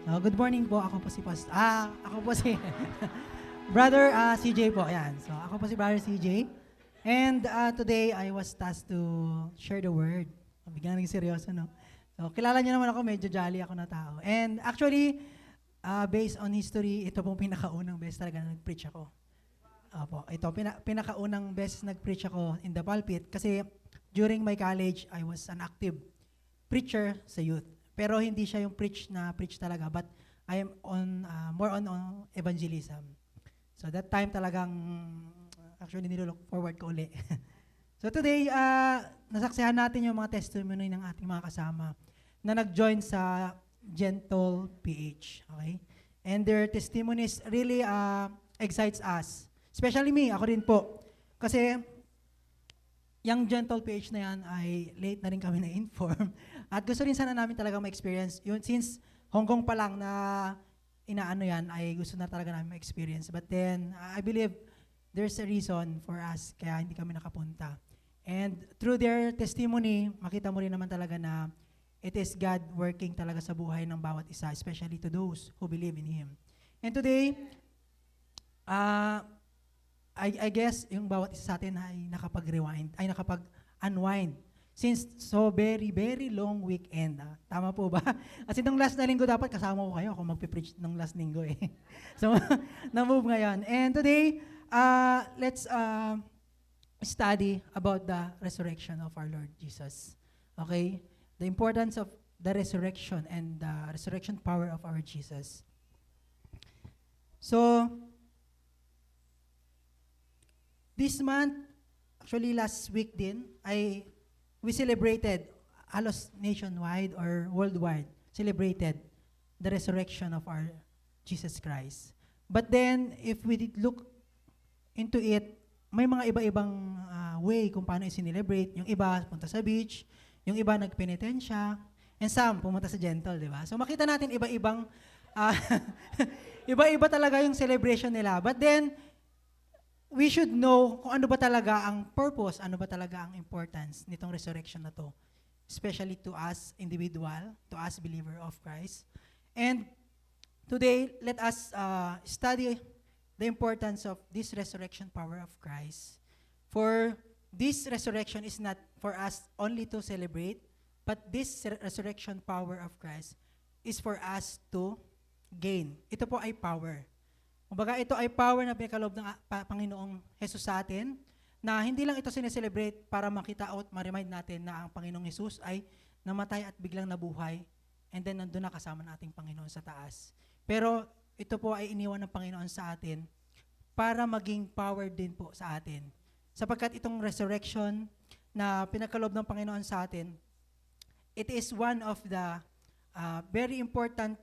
Good morning po. Ako po si Brother CJ po. Ayan. So, ako po si Brother CJ. And today, I was tasked to share the word. Bigyan naging seryoso, no? So, kilala niyo naman ako, medyo jolly ako na tao. And actually, based on history, ito pong pinakaunang beses talaga na nag-preach ako. Opo, ito, pinakaunang beses nag-preach ako in the pulpit kasi during my college, I was an active preacher sa youth. Pero hindi siya yung preach talaga, but I am more on evangelism. So that time talagang actually nilook forward ko uli. So today, nasaksihan natin yung mga testimony ng ating mga kasama na nag-join sa Gentle PH. Okay? And their testimonies really excites us. Especially me, ako rin po. Kasi yung Gentle PH na yan ay late na rin kami na-inform. At gusto rin sana namin talaga ma-experience. Yun, since Hong Kong pa lang na inaano yan, ay gusto na talaga namin ma-experience. But then, I believe there's a reason for us kaya hindi kami nakapunta. And through their testimony, makita mo rin naman talaga na it is God working talaga sa buhay ng bawat isa, especially to those who believe in Him. And today, I guess yung bawat isa sa atin ay nakapag-unwind since so very, very long weekend. Tama po ba? Kasi nung last na linggo dapat kasama ko kayo ako magpipreach nung last linggo eh. So, na-move ngayon. And today, let's study about the resurrection of our Lord Jesus. Okay? The importance of the resurrection and the resurrection power of our Jesus. So, this month, actually last week din, we celebrated, halos nationwide or worldwide, celebrated the resurrection of our Jesus Christ. But then, if we look into it, may mga iba-ibang way kung paano i-celebrate. Yung iba, punta sa beach, yung iba nagpenitensya, and some, pumunta sa Gentle, di ba? So makita natin iba-ibang, iba-iba talaga yung celebration nila. But then, we should know kung ano ba talaga ang purpose, ano ba talaga ang importance nitong resurrection na to. Especially to us individual, to us believer of Christ. And today, let us study the importance of this resurrection power of Christ. For this resurrection is not for us only to celebrate, but this resurrection power of Christ is for us to gain. Ito po ay power. Kumbaga, ito ay power na pinakalob ng Panginoong Jesus sa atin, na hindi lang ito sineselebrate para makita at ma-remind natin na ang Panginoong Jesus ay namatay at biglang nabuhay, and then nandun na kasama ng ating Panginoon sa taas. Pero ito po ay iniwan ng Panginoon sa atin para maging power din po sa atin. Sapagkat itong resurrection na pinakalob ng Panginoon sa atin, it is one of the very important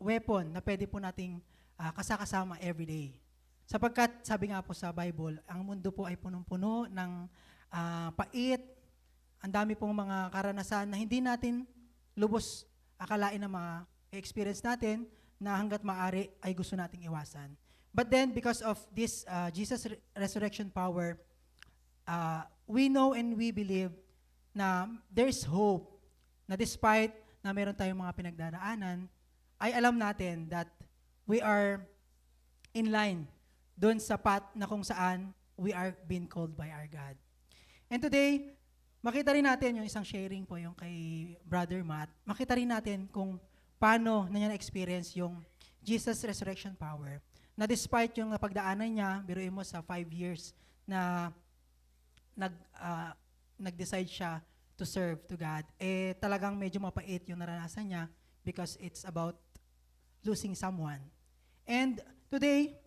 weapon na pwede po nating kasakasama everyday. Sapagkat, sabi nga po sa Bible, ang mundo po ay punong-puno ng pait, ang dami pong mga karanasan na hindi natin lubos akalain na mga experience natin na hanggat maaari ay gusto nating iwasan. But then, because of this Jesus resurrection power, we know and we believe na there's hope na despite na meron tayong mga pinagdaraanan, ay alam natin that we are in line doon sa path na kung saan we are being called by our God. And today, makita rin natin yung isang sharing po yung kay Brother Matt. Makita rin natin kung paano na niya na-experience yung Jesus resurrection power. Na despite yung napagdaanan niya, biruin mo sa 5 years na nag-decide siya to serve to God, eh talagang medyo mapait yung naranasan niya because it's about losing someone. And today,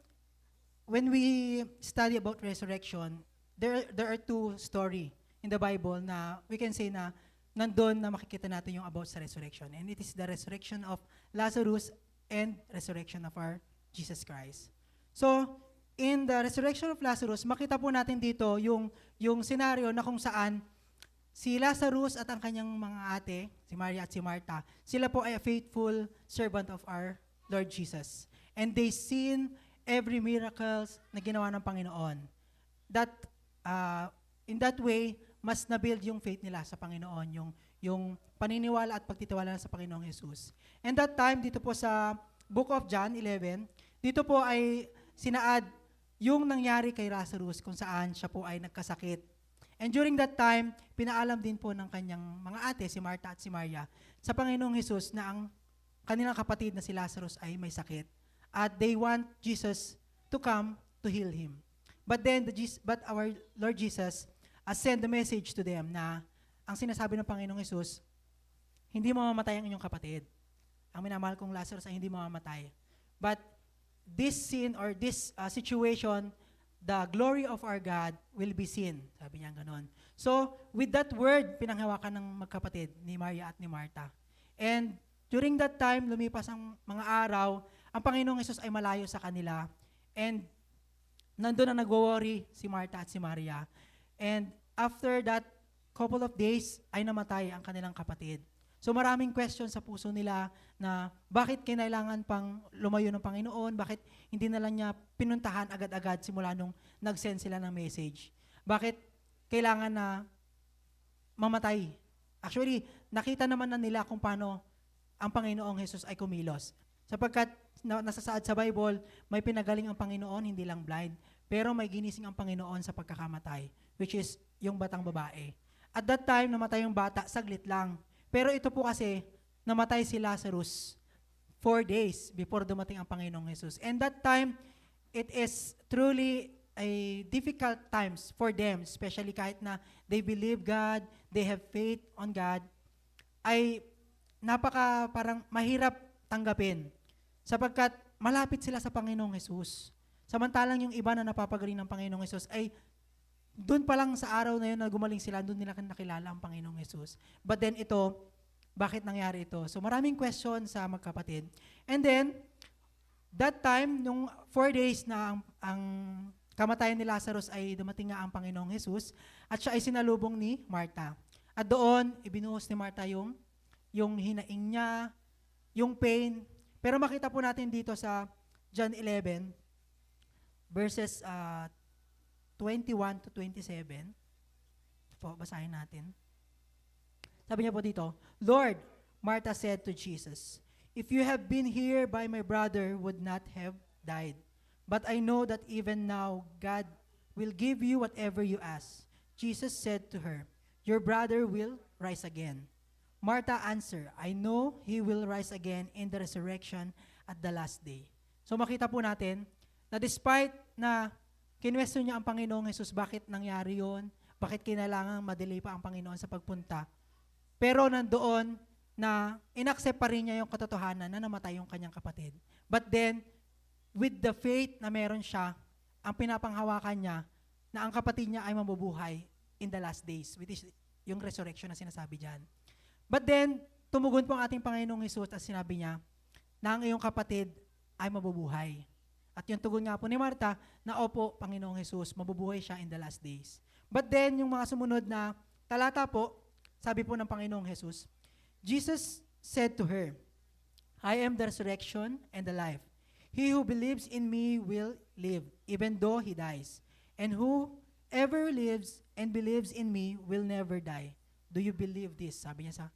when we study about resurrection, there are two story in the Bible na we can say na nandun na makikita natin yung about sa resurrection. And it is the resurrection of Lazarus and resurrection of our Jesus Christ. So, in the resurrection of Lazarus, makita po natin dito yung scenario na kung saan si Lazarus at ang kanyang mga ate, si Maria at si Martha, sila po ay a faithful servant of our Lord Jesus. And they seen every miracles na ginawa ng Panginoon. That, in that way, mas na-build yung faith nila sa Panginoon, yung paniniwala at pagtitiwala sa Panginoong Jesus. And that time, dito po sa Book of John 11, dito po ay sinaad yung nangyari kay Lazarus kung saan siya po ay nagkasakit. And during that time, pinaalam din po ng kanyang mga ate, si Martha at si Maria, sa Panginoong Jesus na ang kanilang kapatid na si Lazarus ay may sakit. At they want Jesus to come to heal him. But our Lord Jesus sent the message to them na ang sinasabi ng Panginoong Jesus, hindi mamamatay ang inyong kapatid. Ang minamahal kong Lazarus ay hindi mamamatay. But this sin or this situation, the glory of our God will be seen. Sabi niya ganon. So, with that word, pinanghawakan ng magkapatid ni Maria at ni Martha. And during that time, lumipas ang mga araw, ang Panginoong Jesus ay malayo sa kanila. And nandun na nag-worry si Martha at si Maria. And after that couple of days, ay namatay ang kanilang kapatid. So maraming questions sa puso nila na bakit kinailangan pang lumayo ng Panginoon, bakit hindi na lang niya pinuntahan agad-agad simula nung nag-send sila ng message. Bakit kailangan na mamatay? Actually, nakita naman na nila kung paano ang Panginoong Jesus ay kumilos. Sapagkat nasasaad sa Bible, may pinagaling ang Panginoon, hindi lang blind, pero may ginising ang Panginoon sa pagkakamatay, which is yung batang babae. At that time, namatay yung bata, saglit lang. Pero ito po kasi, namatay si Lazarus 4 days before dumating ang Panginoong Jesus. And that time, it is truly a difficult times for them, especially kahit na they believe God, they have faith on God, ay parang mahirap tanggapin. Sapagkat malapit sila sa Panginoong Jesus. Samantalang yung iba na napapagaling ng Panginoong Jesus ay doon pa lang sa araw na yun na gumaling sila, doon nila nakilala ang Panginoong Jesus. But then ito, bakit nangyari ito? So maraming question sa magkapatid. And then, that time, nung 4 days na ang kamatayan ni Lazarus ay dumating nga ang Panginoong Jesus at siya ay sinalubong ni Martha. At doon, ibinuhos ni Martha yung hinaing niya, yung pain. Pero makita po natin dito sa John 11, verses 21 to 27. Po, basahin natin. Sabi niya po dito, Lord, Martha said to Jesus, if you have been here by my brother would not have died. But I know that even now God will give you whatever you ask. Jesus said to her, your brother will rise again. Martha answered, I know he will rise again in the resurrection at the last day. So makita po natin na despite na kinwestiyon niya ang Panginoong Jesus, bakit nangyari yun? Bakit kinailangan madelay pa ang Panginoon sa pagpunta? Pero nandoon na inaccept pa rin niya yung katotohanan na namatay yung kanyang kapatid. But then, with the faith na meron siya, ang pinapanghawakan niya na ang kapatid niya ay mabubuhay in the last days, which is yung resurrection na sinasabi dyan. But then, tumugon po ang ating Panginoong Jesus at sinabi niya na ang iyong kapatid ay mabubuhay. At yung tugon nga po ni Martha, na opo, Panginoong Jesus, mabubuhay siya in the last days. But then, yung mga sumunod na talata po, sabi po ng Panginoong Jesus, Jesus said to her, I am the resurrection and the life. He who believes in me will live, even though he dies. And whoever lives and believes in me will never die. Do you believe this? Sabi niya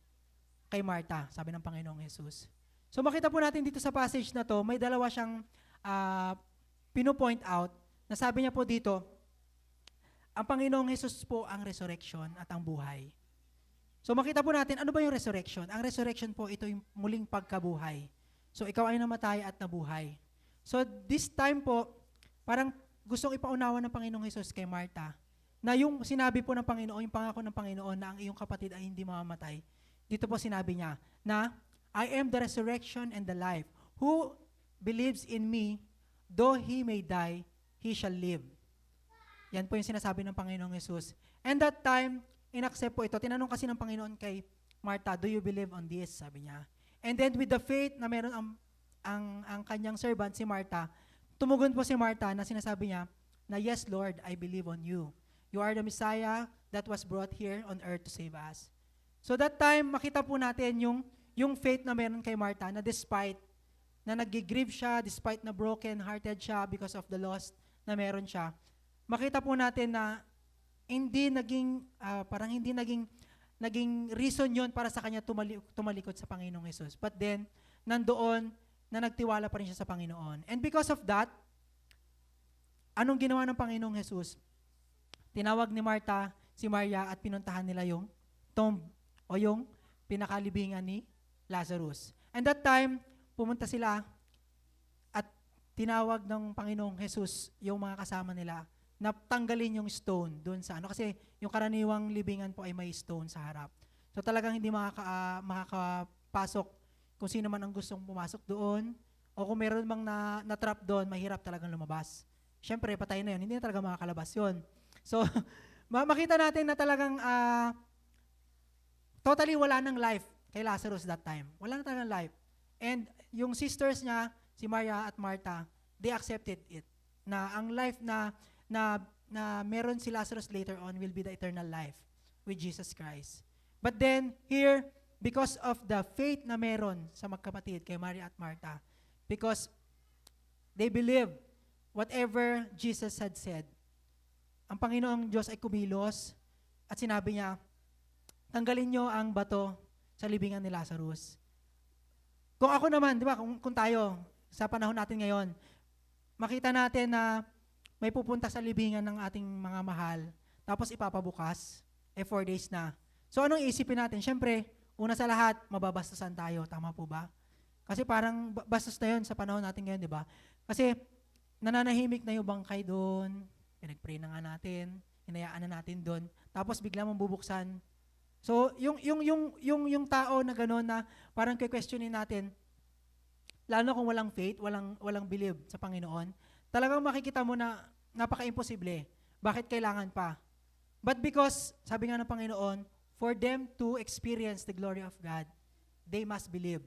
kay Martha, sabi ng Panginoong Jesus. So makita po natin dito sa passage na to, may dalawa siyang pino-point out, na sabi niya po dito, ang Panginoong Jesus po ang resurrection at ang buhay. So makita po natin, ano ba yung resurrection? Ang resurrection po, ito yung muling pagkabuhay. So ikaw ay namatay at nabuhay. So this time po, parang gustong ipaunawa ng Panginoong Jesus kay Martha, na yung sinabi po ng Panginoon, yung pangako ng Panginoon na ang iyong kapatid ay hindi mamamatay, dito po sinabi niya na, I am the resurrection and the life. Who believes in me, though he may die, he shall live. Yan po yung sinasabi ng Panginoong Jesus. And that time, inaccept po ito. Tinanong kasi ng Panginoon kay Martha, do you believe on this? Sabi niya. And then with the faith na meron ang kanyang servant, si Martha, tumugon po si Martha na sinasabi niya na, yes, Lord, I believe on you. You are the Messiah that was brought here on earth to save us. So that time, makita po natin yung faith na meron kay Martha na despite na nag-grieve siya, despite na broken-hearted siya because of the loss na meron siya, makita po natin na hindi naging naging reason yon para sa kanya tumalikod sa Panginoong Jesus. But then, nandoon na nagtiwala pa rin siya sa Panginoon. And because of that, anong ginawa ng Panginoong Jesus? Tinawag ni Martha si Maria at pinuntahan nila yung tomb o yung pinakalibingan ni Lazarus. And that time, pumunta sila at tinawag ng Panginoong Jesus yung mga kasama nila na tanggalin yung stone doon sa ano. Kasi yung karaniwang libingan po ay may stone sa harap. So talagang hindi makakapasok kung sino man ang gustong pumasok doon o kung meron mang na-trap doon, mahirap talagang lumabas. Siyempre, patay na yun. Hindi na talaga makakalabas yun. So, makita natin na talagang totally wala ng life kay Lazarus that time. Wala na talagang life. And yung sisters niya, si Maria at Martha, they accepted it. Na ang life na meron si Lazarus later on will be the eternal life with Jesus Christ. But then, here, because of the faith na meron sa magkapatid kay Maria at Martha, because they believe whatever Jesus had said, ang Panginoong Diyos ay kumilos at sinabi niya, tanggalin niyo ang bato sa libingan ni Lazarus. Kung ako naman, di ba, kung tayo, sa panahon natin ngayon, makita natin na may pupunta sa libingan ng ating mga mahal, tapos ipapabukas, 4 days na. So anong iisipin natin? Siyempre, una sa lahat, mababastusan tayo. Tama po ba? Kasi parang bastos na yun sa panahon natin ngayon, di ba? Kasi nananahimik na yung bangkay doon, pinag-pray na nga natin, hinayaan na natin doon, tapos bigla mong bubuksan. So, yung tao na gano'n na parang questionin natin, lalo kung walang faith, walang believe sa Panginoon, talagang makikita mo na napaka-imposible. Bakit kailangan pa? But because, sabi nga ng Panginoon, for them to experience the glory of God, they must believe.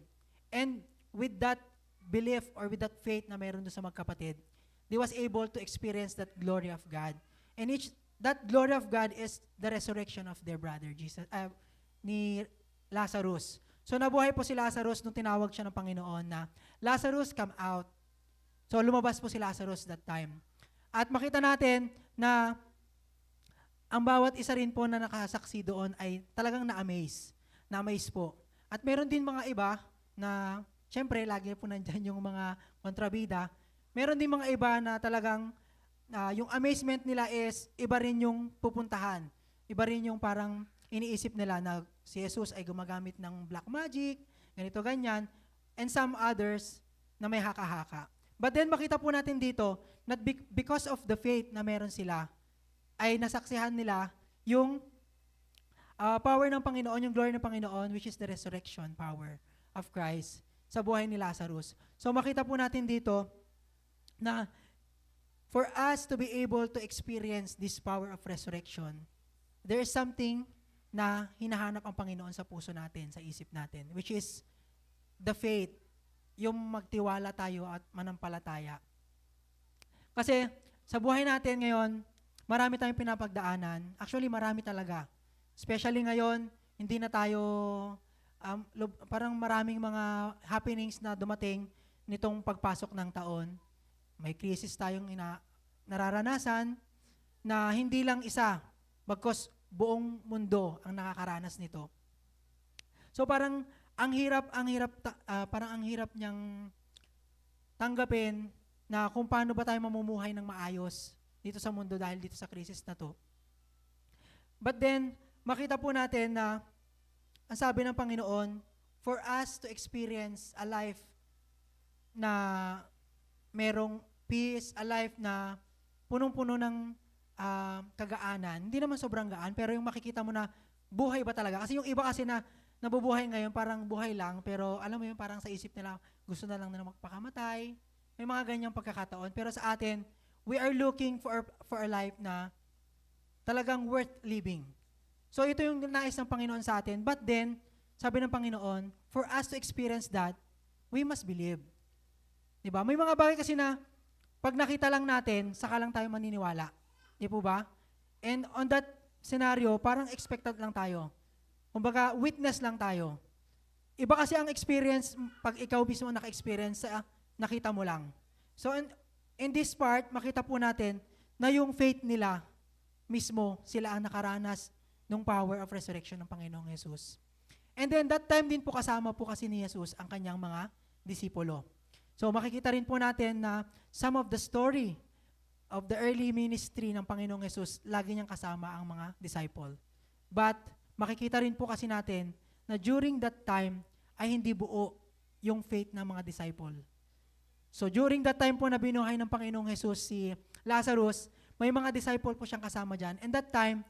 And with that belief or with that faith na meron doon sa magkapatid, they was able to experience that glory of God. And that glory of God is the resurrection of their brother, ni Lazarus. So nabuhay po si Lazarus nung tinawag siya ng Panginoon na, Lazarus, come out. So lumabas po si Lazarus that time. At makita natin na ang bawat isa rin po na nakasaksi doon ay talagang na-amaze. Na-amaze po. At meron din mga iba na, syempre, lagi po nandyan yung mga kontrabida. Meron din mga iba na talagang yung amazement nila is iba rin yung pupuntahan. Iba rin yung parang iniisip nila na si Jesus ay gumagamit ng black magic, ganito, ganyan, and some others na may haka-haka. But then makita po natin dito, not because of the faith na meron sila, ay nasaksihan nila yung power ng Panginoon, yung glory ng Panginoon, which is the resurrection power of Christ sa buhay ni Lazarus. So makita po natin dito na for us to be able to experience this power of resurrection, there is something na hinahanap ang Panginoon sa puso natin, sa isip natin, which is the faith, yung magtiwala tayo at manampalataya. Kasi sa buhay natin ngayon, marami tayong pinapagdaanan. Actually, marami talaga. Especially ngayon, hindi na tayo, parang maraming mga happenings na dumating nitong pagpasok ng taon. May crisis tayong nararanasan na hindi lang isa, bagkus buong mundo ang nakakaranas nito. So parang ang hirap niyang tanggapin na kung paano ba tayo mamumuhay ng maayos dito sa mundo dahil dito sa crisis na to. But then, makita po natin na ang sabi ng Panginoon, for us to experience a life na merong peace, a life na punong-puno ng kagaanan. Hindi naman sobrang gaan, pero yung makikita mo na buhay ba talaga? Kasi yung iba kasi na nabubuhay ngayon, parang buhay lang, pero alam mo yun, parang sa isip nila, gusto na lang nila magpakamatay. May mga ganyang pagkakataon. Pero sa atin, we are looking for a life na talagang worth living. So ito yung nais ng Panginoon sa atin. But then, sabi ng Panginoon, for us to experience that, we must believe. Diba? May mga bagay kasi na pag nakita lang natin, saka lang tayo maniniwala. Di po ba? And on that scenario, parang expected lang tayo. Kumbaga, witness lang tayo. Iba kasi ang experience, pag ikaw mismo naka-experience, nakita mo lang. So in this part, makita po natin na yung faith nila mismo, sila ang nakaranas nung power of resurrection ng Panginoong Jesus. And then that time din po kasama po kasi ni Jesus ang kanyang mga disipulo. So makikita rin po natin na some of the story of the early ministry ng Panginoong Jesus, lagi niyang kasama ang mga disciple. But makikita rin po kasi natin na during that time ay hindi buo yung faith ng mga disciple. So during that time po na binuhay ng Panginoong Jesus si Lazarus, may mga disciple po siyang kasama dyan. And that time,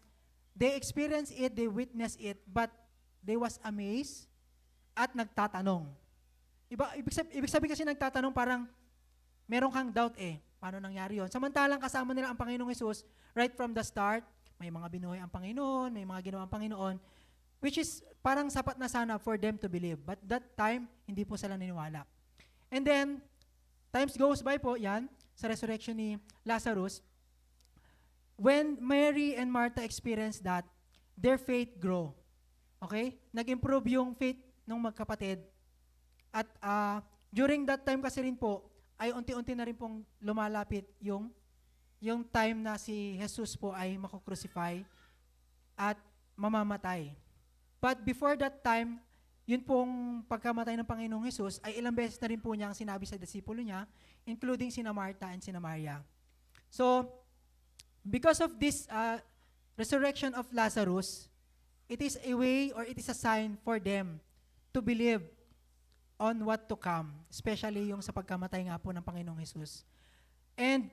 they experienced it, they witnessed it, but they was amazed at nagtatanong. Ibig sabihin kasi nagtatanong parang meron kang doubt paano nangyari yon? Samantalang kasama nila ang Panginoong Jesus right from the start, may mga binuhay ang Panginoon, may mga ginawa ang Panginoon, which is parang sapat na sana for them to believe. But that time, hindi po sila niniwala. And then, times goes by po, yan, sa resurrection ni Lazarus, when Mary and Martha experienced that, their faith grow. Okay? Nag-improve yung faith ng magkapatid. At during that time kasi rin po, ay unti-unti na rin pong lumalapit yung time na si Jesus po ay makukrucify at mamamatay. But before that time, yun pong pagkamatay ng Panginoong Jesus, ay ilang beses na rin po niya ang sinabi sa disipulo niya, including sina Martha and sina Maria. So, because of this resurrection of Lazarus, it is a way or it is a sign for them to believe on what to come, especially yung sa pagkamatay nga po ng Panginoong Jesus. And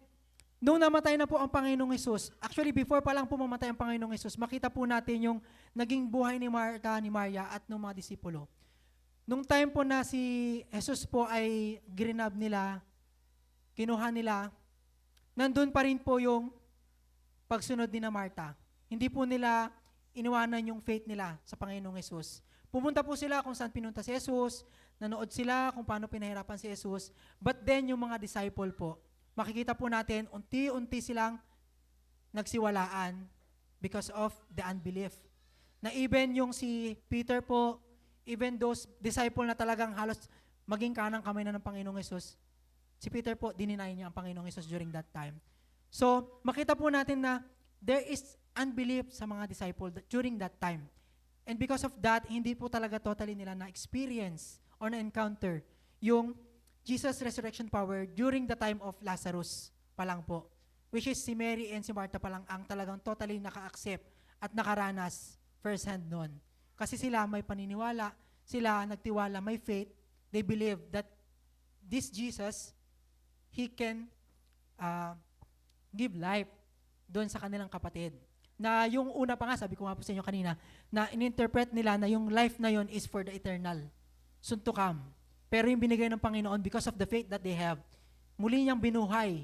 nung namatay na po ang Panginoong Jesus, actually before pa lang po mamatay ang Panginoong Jesus, makita po natin yung naging buhay ni Martha, ni Maria at ng mga disipulo. Nung time po na si Jesus po ay grinab nila, kinuha nila, nandun pa rin po yung pagsunod ni na Martha. Hindi po nila iniwanan yung faith nila sa Panginoong Jesus. Pumunta po sila kung saan pinunta si Jesus, nanood sila kung paano pinahirapan si Jesus, but then yung mga disciple po, makikita po natin, unti-unti silang nagsiwalaan because of the unbelief. Na even yung si Peter po, even those disciple na talagang halos maging kanang kamay na ng Panginoong Jesus, si Peter po, dininay niya ang Panginoong Jesus during that time. So, makita po natin na there is unbelief sa mga disciple during that time. And because of that, hindi po talaga totally nila na-experience or na-encounter yung Jesus' resurrection power during the time of Lazarus pa lang po. Which is si Mary and si Martha pa lang ang talagang totally naka-accept at nakaranas first hand nun. Kasi sila may paniniwala, sila nagtiwala, may faith, they believe that this Jesus, He can give life doon sa kanilang kapatid. Na yung una pa nga, sabi ko nga po sa inyo kanina, na in-interpret nila na yung life na yon is for the eternal, soon to come. Pero yung binigay ng Panginoon, because of the faith that they have, muli niyang binuhay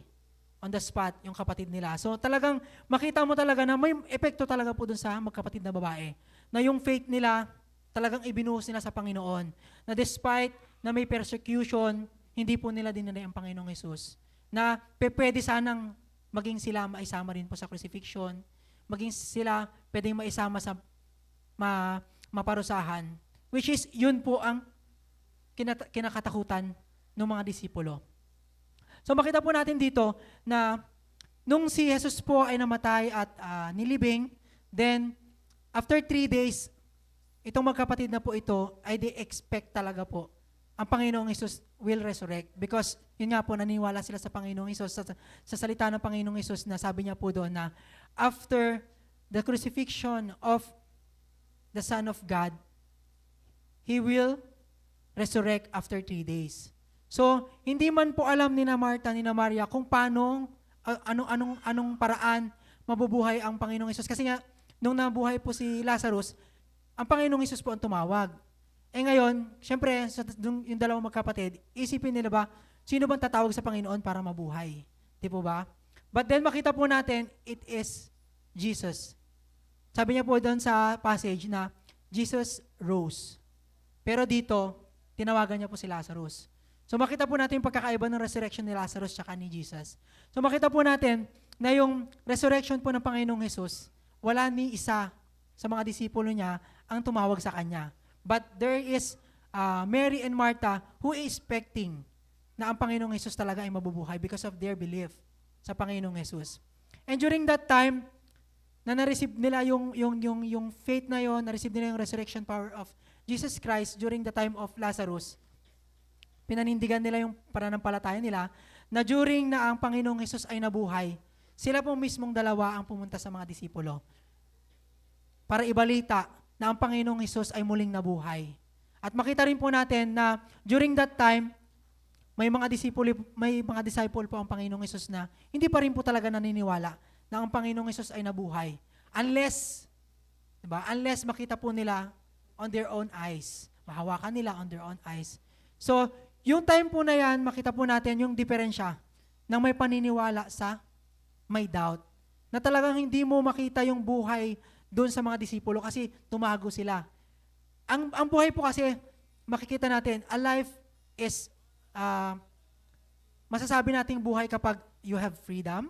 on the spot yung kapatid nila. So talagang makita mo talaga na may epekto talaga po dun sa magkapatid na babae. Na yung faith nila, talagang ibinuhos nila sa Panginoon. Na despite na may persecution, hindi po nila dinanay ang Panginoong Jesus. Na pwede sanang maging sila maisama rin po sa crucifixion, maging sila pwedeng maisama sa maparusahan, which is yun po ang kinakatakutan ng mga disipulo. So makita po natin dito na nung si Jesus po ay namatay at nilibing, then after 3 days, itong magkapatid na po ito ay they expect talaga po ang Panginoong Hesus will resurrect. Because yun nga po, naniniwala sila sa Panginoong Hesus, sa salita ng Panginoong Hesus na sabi niya po doon na after the crucifixion of the Son of God, He will resurrect after 3 days. So, hindi man po alam ni na Martha, ni na Maria kung paano, anong paraan mabubuhay ang Panginoong Hesus. Kasi nga, nung nabuhay po si Lazarus, ang Panginoong Hesus po ang tumawag. Ngayon, syempre, yung dalawang magkapatid, isipin nila ba, sino bang tatawag sa Panginoon para mabuhay? Di po ba? But then makita po natin, it is Jesus. Sabi niya po doon sa passage na Jesus rose. Pero dito, tinawagan niya po si Lazarus. So makita po natin yung pagkakaiba ng resurrection ni Lazarus tsaka ni Jesus. So makita po natin na yung resurrection po ng Panginoong Jesus, wala ni isa sa mga disipulo niya ang tumawag sa kanya. But there is Mary and Martha who is expecting na ang Panginoong Jesus talaga ay mabubuhay because of their belief sa Panginoong Jesus. And during that time, na na-receive nila yung faith na yon, na-receive nila yung resurrection power of Jesus Christ during the time of Lazarus, pinanindigan nila yung pananampalataya nila na during na ang Panginoong Hesus ay nabuhay, sila po mismong dalawa ang pumunta sa mga disipulo para ibalita na ang Panginoong Hesus ay muling nabuhay. At makita rin po natin na during that time, may mga disciple po ang Panginoong Hesus na hindi pa rin po talaga naniniwala na ang Panginoong Hesus ay nabuhay. Unless makita po nila on their own eyes. Mahawakan nila on their own eyes. So, yung time po na yan, makita po natin yung diferensya ng may paniniwala sa may doubt. Na talagang hindi mo makita yung buhay doon sa mga disipulo kasi tumago sila. Ang buhay po kasi, makikita natin, a life is, masasabi nating buhay kapag you have freedom,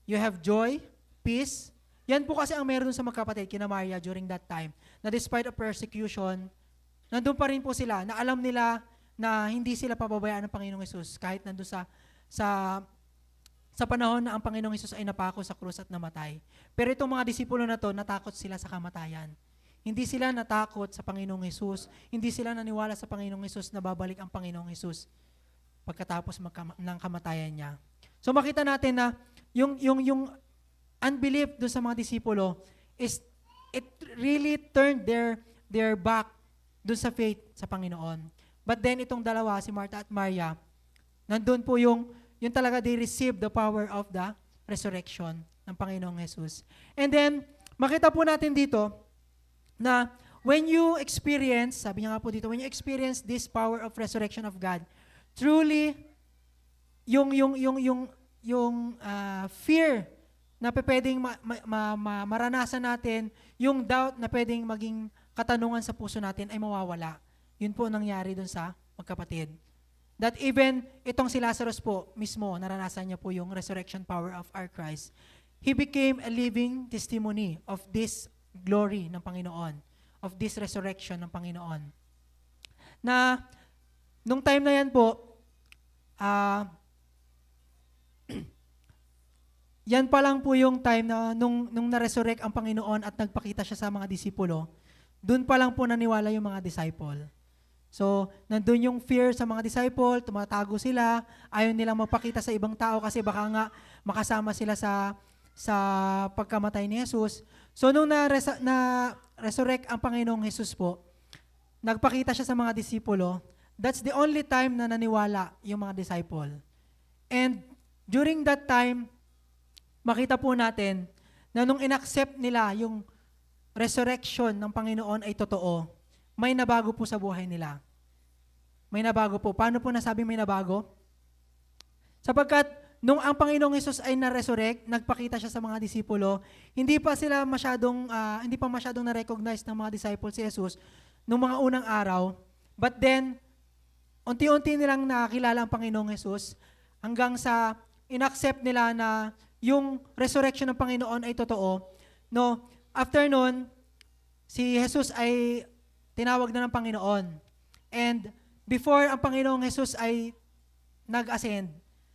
you have joy, peace. Yan po kasi ang meron sa magkapatid, kina Maria during that time, na despite of persecution, nandun pa rin po sila, na alam nila na hindi sila pababayaan ng Panginoong Hesus kahit nandun sa panahon na ang Panginoong Hesus ay napako sa krus at namatay. Pero itong mga disipulo na to, natakot sila sa kamatayan. Hindi sila natakot sa Panginoong Hesus, hindi sila naniwala sa Panginoong Hesus na babalik ang Panginoong Hesus pagkatapos ng kamatayan niya. So makita natin na yung unbelief doon sa mga disipulo is it really turned their back doon sa faith sa Panginoon. But then itong dalawa, si Martha at Maria, nandun po yung talaga they received the power of the resurrection ng Panginoong Jesus. And then, makita po natin dito na when you experience, sabi niya nga po dito, when you experience this power of resurrection of God, truly, yung fear na pwedeng maranasan natin, yung doubt na pwedeng maging katanungan sa puso natin ay mawawala. Yun po nangyari dun sa magkapatid. That even itong si Lazarus po mismo, naranasan niya po yung resurrection power of our Christ. He became a living testimony of this glory ng Panginoon, of this resurrection ng Panginoon. Na, nung time na yan po, yan pa lang po yung time na nung na-resurrect ang Panginoon at nagpakita siya sa mga disipulo, dun pa lang po naniwala yung mga disciple. So, nandun yung fear sa mga disciple, tumatago sila, ayaw nilang magpakita sa ibang tao kasi baka nga makasama sila sa pagkamatay ni Jesus. So, nung na-resurrect ang Panginoong Jesus po, nagpakita siya sa mga disipulo, that's the only time na naniwala yung mga disciple. And during that time, makita po natin na nung inaccept nila yung resurrection ng Panginoon ay totoo, may nabago po sa buhay nila. May nabago po. Paano po nasabi may nabago? Sapagkat nung ang Panginoong Hesus ay na-resurrect, nagpakita siya sa mga disipulo, hindi pa masyadong na-recognize ng mga disciples si Jesus nung mga unang araw. But then, unti-unti nilang nakakilala ang Panginoong Hesus hanggang sa inaccept nila na yung resurrection ng Panginoon ay totoo. No, after nun, si Jesus ay tinawag na ng Panginoon. And before ang Panginoong Jesus ay nag-ascend,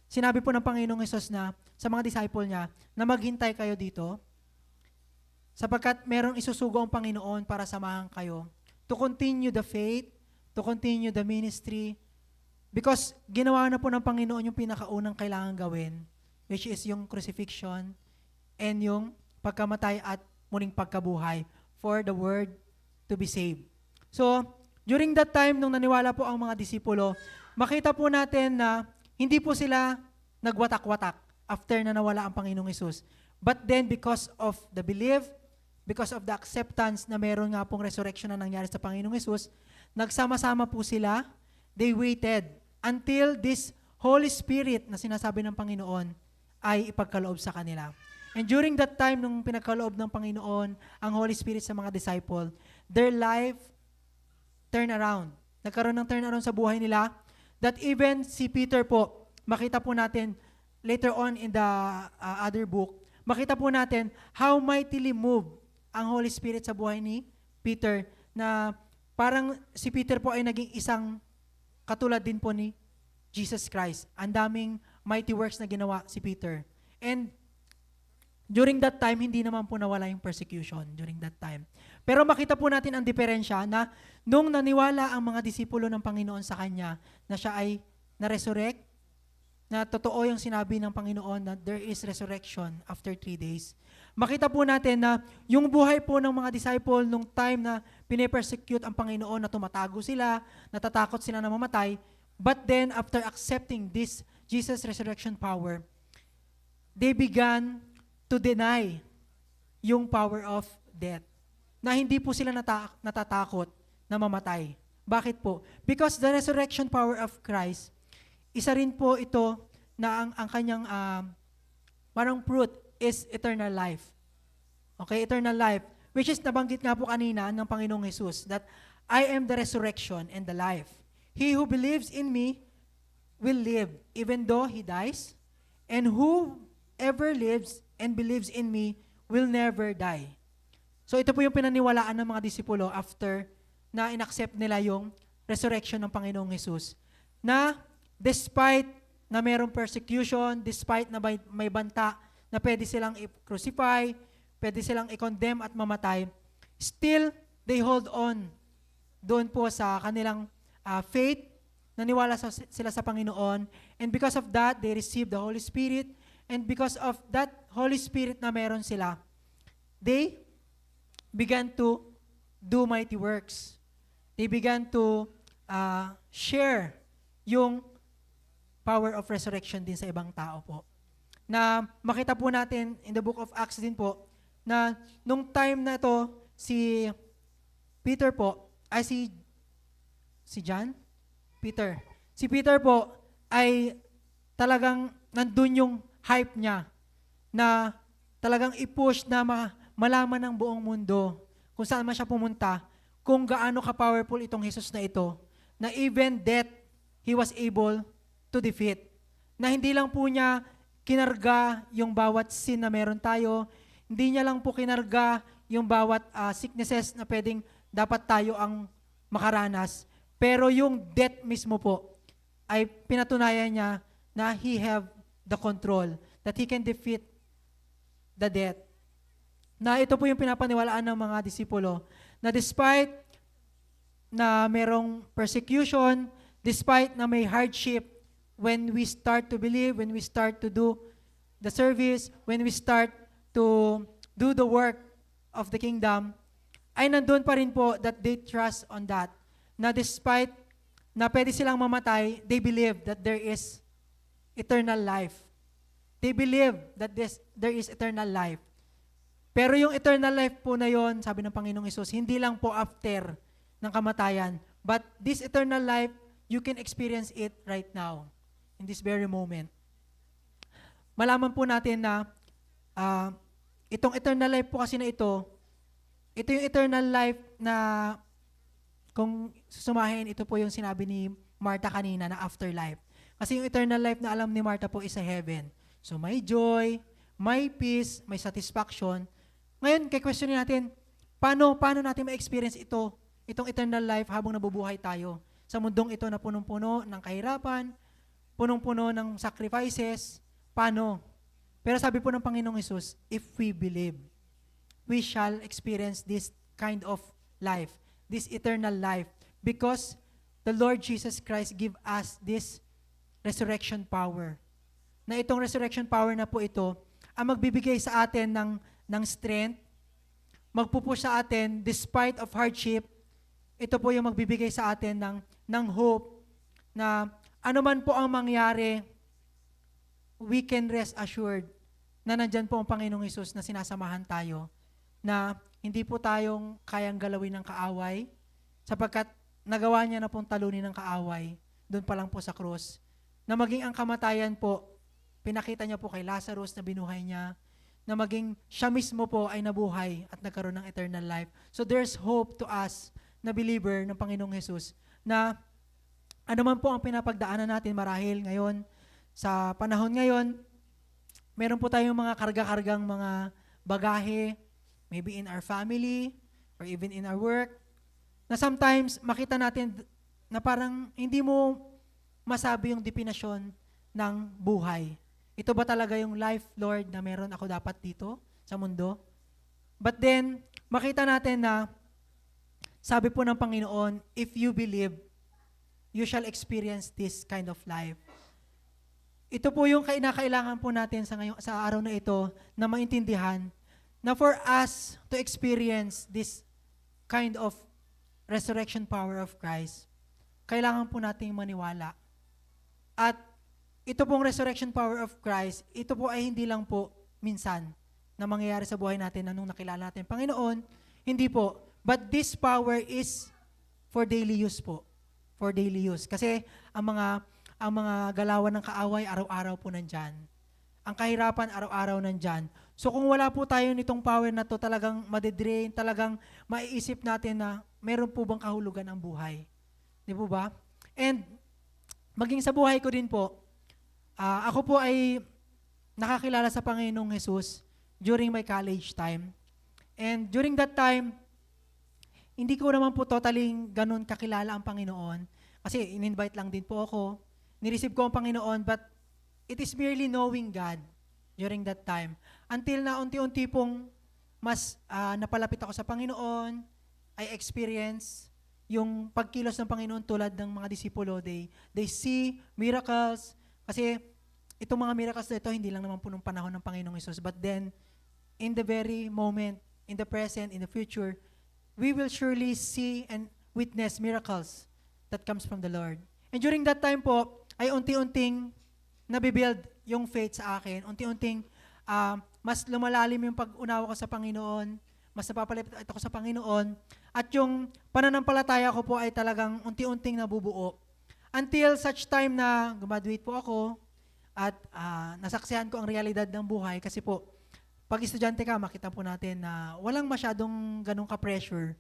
sinabi po ng Panginoong Jesus na sa mga disciple niya na maghintay kayo dito sapagkat merong isusugo ang Panginoon para samahan kayo to continue the faith, to continue the ministry, because ginawa na po ng Panginoon yung pinakaunang kailangan gawin, which is yung crucifixion and yung pagkamatay at muling pagkabuhay for the word to be saved. So, during that time, nung naniwala po ang mga disipulo, makita po natin na hindi po sila nagwatak-watak after na nawala ang Panginoong Hesus. But then, because of the belief, because of the acceptance na meron nga pong resurrection na nangyari sa Panginoong Hesus, nagsama-sama po sila, they waited until this Holy Spirit na sinasabi ng Panginoon ay ipagkaloob sa kanila. And during that time, nung pinagkaloob ng Panginoon ang Holy Spirit sa mga disciple, their life turn around. Nagkaroon ng turn around sa buhay nila that even si Peter po, makita po natin later on in the other book, makita po natin how mightily moved ang Holy Spirit sa buhay ni Peter na parang si Peter po ay naging isang katulad din po ni Jesus Christ. Ang daming mighty works na ginawa si Peter. And During that time, hindi naman po nawala yung persecution during that time. Pero makita po natin ang diferensya na nung naniwala ang mga disipulo ng Panginoon sa Kanya na siya ay na-resurrect, na totoo yung sinabi ng Panginoon na there is resurrection after 3 days. Makita po natin na yung buhay po ng mga disciple nung time na pinipersecute ang Panginoon, na tumatago sila, natatakot sila na mamatay, but then after accepting this Jesus' resurrection power, they began to deny yung power of death. Na hindi po sila natatakot na mamatay. Bakit po? Because the resurrection power of Christ, isa rin po ito na ang kanyang parang fruit is eternal life. Okay, eternal life. Which is nabanggit nga po kanina ng Panginoong Jesus that I am the resurrection and the life. He who believes in me will live even though he dies, and whoever lives and believes in me will never die. So ito po yung pinaniwalaan ng mga disipulo after na inaccept nila yung resurrection ng Panginoong Jesus. Na despite na mayroong persecution, despite na may banta na pwede silang i-crucify, pwede silang i-condemn at mamatay, still they hold on doon po sa kanilang faith, naniwala sila sa Panginoon, and because of that, they receive the Holy Spirit, and because of that Holy Spirit na meron sila, they began to do mighty works. They began to share yung power of resurrection din sa ibang tao po. Na makita po natin in the book of Acts din po, na nung time na ito, si Peter po, ay si John? Peter. Si Peter po ay talagang nandun yung hype niya na talagang i-push na malaman ng buong mundo kung saan man siya pumunta, kung gaano ka-powerful itong Jesus na ito, na even death, he was able to defeat. Na hindi lang po niya kinarga yung bawat sin na meron tayo, hindi niya lang po kinarga yung bawat sicknesses na pwedeng dapat tayo ang makaranas, pero yung death mismo po ay pinatunayan niya na he have the control, that he can defeat the death. Na ito po yung pinapaniwalaan ng mga disipulo, na despite na merong persecution, despite na may hardship, when we start to believe, when we start to do the service, when we start to do the work of the kingdom, ay nandun pa rin po that they trust on that. Na despite na pwede silang mamatay, they believe that there is eternal life. They believe that there is eternal life. Pero yung eternal life po na yon, sabi ng Panginoong Hesus, hindi lang po after ng kamatayan, but this eternal life, you can experience it right now, in this very moment. Malaman po natin na itong eternal life po kasi na ito yung eternal life na kung susumahin, ito po yung sinabi ni Martha kanina na afterlife. Kasi yung eternal life na alam ni Martha po is sa heaven. So may joy, may peace, may satisfaction. Ngayon, kay-questionin natin, paano natin ma-experience itong eternal life habang nabubuhay tayo sa mundong ito na punong-puno ng kahirapan, punong-puno ng sacrifices, paano? Pero sabi po ng Panginoong Hesus, if we believe, we shall experience this kind of life, this eternal life, because the Lord Jesus Christ give us this resurrection power. Na itong resurrection power na po ito, ang magbibigay sa atin ng strength, magpupush sa atin despite of hardship, ito po yung magbibigay sa atin ng hope na ano man po ang mangyari, we can rest assured na nandyan po ang Panginoong Hesus na sinasamahan tayo, na hindi po tayong kayang galawin ng kaaway, sapagkat nagawa niya na pong talunin ng kaaway, doon pa lang po sa krus, na maging ang kamatayan po, pinakita niya po kay Lazarus na binuhay niya, na maging siya mismo po ay nabuhay at nagkaroon ng eternal life. So there's hope to us na believer ng Panginoong Hesus, na ano man po ang pinapagdaanan natin marahil ngayon, sa panahon ngayon, meron po tayong mga karga-kargang mga bagahe, maybe in our family, or even in our work, na sometimes makita natin na parang hindi mo masabi yung definasyon ng buhay. Ito ba talaga yung life, Lord, na meron ako dapat dito sa mundo? But then, makita natin na sabi po ng Panginoon, if you believe, you shall experience this kind of life. Ito po yung kinakailangan po natin sa araw na ito na maintindihan na for us to experience this kind of resurrection power of Christ, kailangan po nating maniwala. At ito pong resurrection power of Christ, ito po ay hindi lang po minsan na mangyayari sa buhay natin na nung nakilala natin Panginoon, hindi po. But this power is for daily use po. For daily use. Kasi ang mga galawan ng kaaway, araw-araw po nandyan. Ang kahirapan, araw-araw nandyan. So kung wala po tayo nitong power na to, talagang madidrain, talagang maiisip natin na meron po bang kahulugan ang buhay. Di po ba? And maging sa buhay ko din po, ako po ay nakakilala sa Panginoong Jesus during my college time. And during that time, hindi ko naman po totally ganun kakilala ang Panginoon. Kasi in-invite lang din po ako. Nireceive ko ang Panginoon, but it is merely knowing God during that time. Until na unti-unti pong mas napalapit ako sa Panginoon, I experience yung pagkilos ng Panginoon tulad ng mga disipulo. They see miracles. Kasi itong mga miracles na ito, hindi lang naman po nung panahon ng Panginoong Jesus. But then, in the very moment, in the present, in the future, we will surely see and witness miracles that comes from the Lord. And during that time po, ay unti-unting nabibuild yung faith sa akin. Unti-unting mas lumalalim yung pag-unawa ko sa Panginoon, mas napapalapit ako sa Panginoon, at yung pananampalataya ko po ay talagang unti-unting nabubuo. Until such time na graduate po ako at nasaksihan ko ang realidad ng buhay kasi po, pag estudyante ka, makita po natin na walang masyadong ganun ka-pressure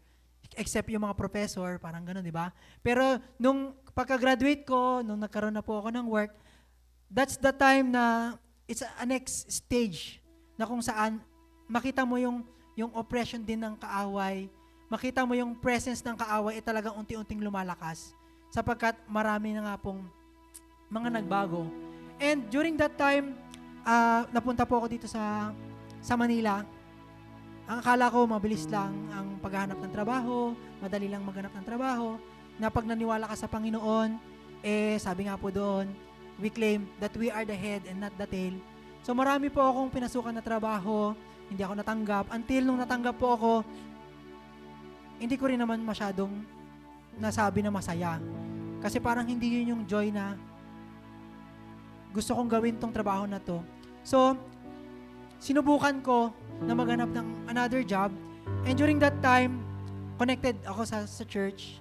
except yung mga professor, parang ganun, di ba? Pero nung pagka-graduate ko, nung nagkaroon na po ako ng work, that's the time na it's a next stage na kung saan makita mo yung oppression din ng kaaway, makita mo yung presence ng kaaway ay talagang unti-unting lumalakas sapagkat marami na nga pong mga nagbago. And during that time, napunta po ako dito sa Manila. Ang akala ko, mabilis lang ang paghahanap ng trabaho, madali lang maghanap ng trabaho, na pag naniwala ka sa Panginoon, sabi nga po doon, we claim that we are the head and not the tail. So marami po akong pinasukan na trabaho, hindi ako natanggap. Until nung natanggap po ako, hindi ko rin naman masyadong nasabi na masaya. Kasi parang hindi yun yung joy na gusto kong gawin tong trabaho na to. So, sinubukan ko na maghanap ng another job. And during that time, connected ako sa church.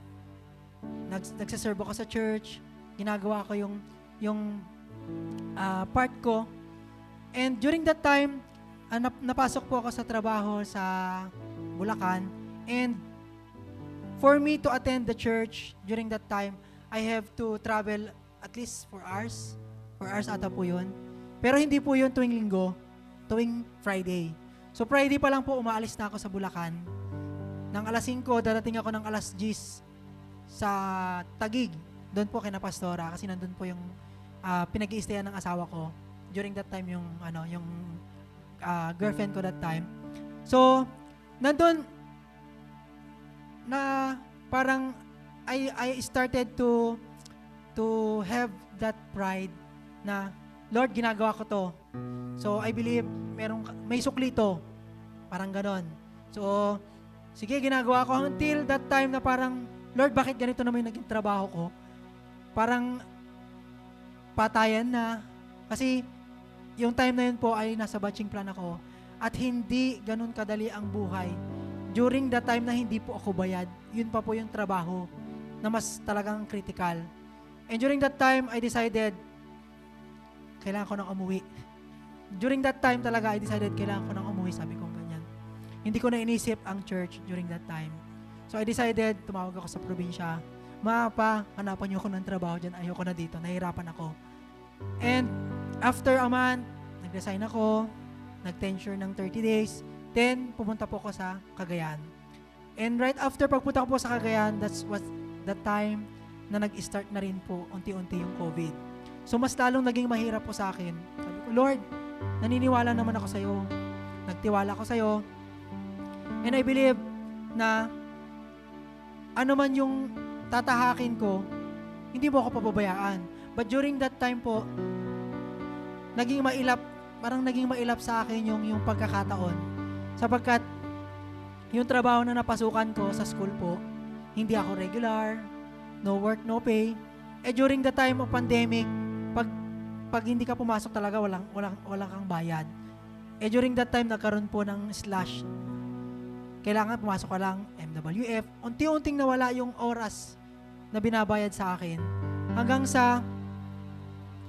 Nagsaserve ako sa church. Ginagawa ko yung part ko. And during that time, napasok po ako sa trabaho sa Bulacan. And for me to attend the church during that time, I have to travel at least 4 hours. 4 hours ata po yun. Pero hindi po yun tuwing linggo, tuwing Friday. So Friday pa lang po umaalis na ako sa Bulacan. Nang alas 5, darating ako ng alas 10 sa Taguig. Doon po kina Pastora kasi nandun po yung pinag-i-stayan ng asawa ko. During that time yung girlfriend ko that time. So nandun na parang I started to have that pride na Lord, ginagawa ko to. So I believe may sukli to. Parang ganon. So sige, ginagawa ko until that time na parang Lord, bakit ganito naman yung naging trabaho ko? Parang patayan na. Kasi yung time na yun po ay nasa batching plan ako at hindi ganun kadali ang buhay. During that time na hindi po ako bayad, yun pa po yung trabaho na mas talagang critical. And during that time, I decided, kailangan ko nang umuwi. During that time talaga, I decided, kailangan ko nang umuwi, sabi ko ganyan. Hindi ko na inisip ang church during that time. So I decided, tumawag ako sa probinsya, pa, hanapan niyo ako ng trabaho dyan, ayoko na dito, nahihirapan ako. And after a month, nag-resign ako, nag-tenure ng 30 days, then pumunta po ako sa Cagayan. And right after pagpunta ko po sa Cagayan, that's was the time na nag-start na rin po unti-unti yung COVID. So mas lalong naging mahirap po sa akin. Sabi ko, Lord, naniniwala naman ako sa'yo. Nagtiwala ako sa'yo. And I believe na ano man yung tatahakin ko, hindi mo ako pababayaan. But during that time po, naging mailap sa akin yung pagkakataon. Sapagkat yung trabaho na napasukan ko sa school po, hindi ako regular, no work, no pay. During the time of pandemic, pag hindi ka pumasok talaga, walang kang bayad. During that time, nagkaroon po ng slash. Kailangan pumasok ka lang, MWF. Unti-unting nawala yung oras na binabayad sa akin. Hanggang sa,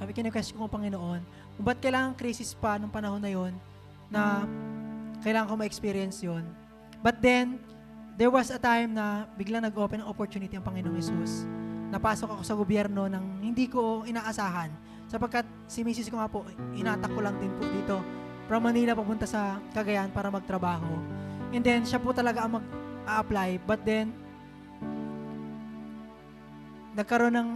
sabi kine-question ko, Panginoon, kung ba't kailangan crisis pa nung panahon na yon na kailangan ko ma-experience yon. But then, there was a time na biglang nag-open ang opportunity ang Panginoong Jesus. Napasok ako sa gobyerno ng hindi ko inaasahan. Sapagkat si Mrs. ko nga po, inatak ko lang din po dito from Manila papunta sa Cagayan para magtrabaho. And then, siya po talaga ang mag-a-apply. But then, nagkaroon ng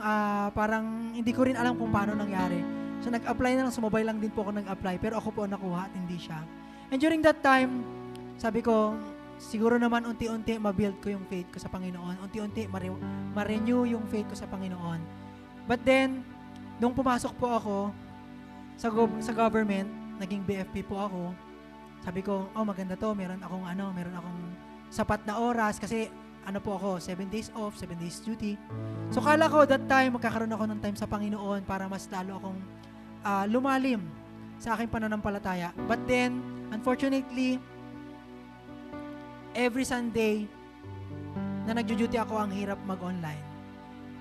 parang hindi ko rin alam kung paano nangyari. So, nag-apply na lang, sumabay lang din po ako nag-apply. Pero ako po nakuha at hindi siya. And during that time, sabi ko, siguro naman unti-unti ma-build ko yung faith ko sa Panginoon. Unti-unti ma-renew yung faith ko sa Panginoon. But then, nung pumasok po ako sa government, naging BFP po ako, sabi ko, maganda to, meron akong sapat na oras kasi po ako, 7 days off, 7 days duty. So kala ko that time, magkakaroon ako ng time sa Panginoon para mas lalo akong lumalim sa aking pananampalataya. But then, unfortunately, every Sunday na nagjo-duty ako, ang hirap mag-online.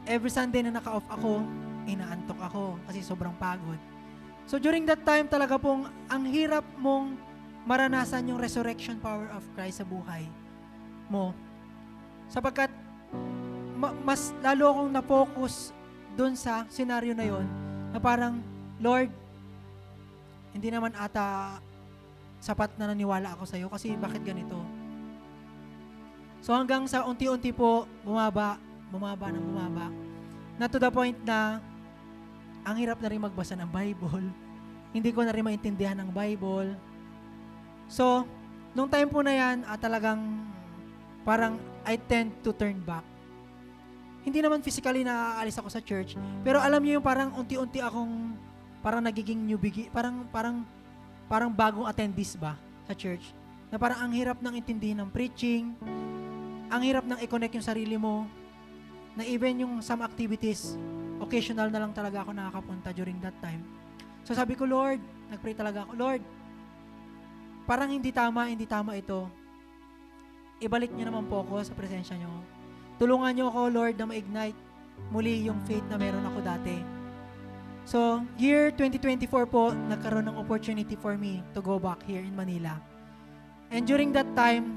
Every Sunday na naka-off ako, inaantok ako kasi sobrang pagod. So during that time talaga pong ang hirap mong maranasan yung resurrection power of Christ sa buhay mo. Sapagkat mas lalo akong na-focus dun sa senaryo na yon na parang, Lord, hindi naman ata sapat na naniwala ako sa'yo kasi bakit ganito? So hanggang sa unti-unti po, bumaba, na to the point na ang hirap na rin magbasa ng Bible. Hindi ko na rin maintindihan ng Bible. So, nung time po na yan, talagang parang I tend to turn back. Hindi naman physically na aalis ako sa church, pero alam niyo yung parang unti-unti akong parang nagiging parang bagong attendees ba sa church. Na parang ang hirap ng intindihin ng preaching, ang hirap ng i-connect yung sarili mo, na even yung some activities, occasional na lang talaga ako nakakapunta during that time. So sabi ko, Lord, nagpray talaga ako, Lord, parang hindi tama ito. Ibalik niyo naman po ako sa presensya niyo. Tulungan niyo ako, Lord, na ma-ignite muli yung faith na meron ako dati. So, year 2024 po, nagkaroon ng opportunity for me to go back here in Manila. And during that time,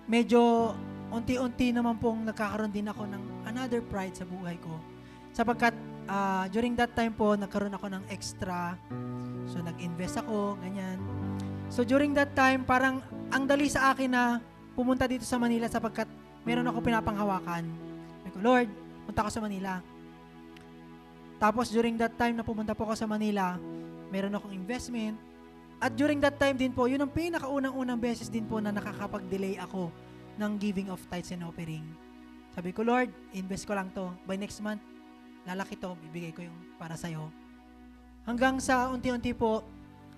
medyo unti-unti naman pong nagkakaroon din ako ng another pride sa buhay ko. Sapagkat during that time po, nagkaroon ako ng extra. So, nag-invest ako, ganyan. So, during that time, parang ang dali sa akin na pumunta dito sa Manila sapagkat meron ako pinapanghawakan. Sabi ko, Lord, punta ako sa Manila. Tapos, during that time na pumunta po ako sa Manila, meron akong investment. At during that time din po, yun ang pinakaunang-unang beses din po na nakakapag-delay ako ng giving of tithes and offering. Sabi ko, Lord, invest ko lang to. By next month, lalaki to, bibigay ko yung para sa'yo. Hanggang sa unti-unti po,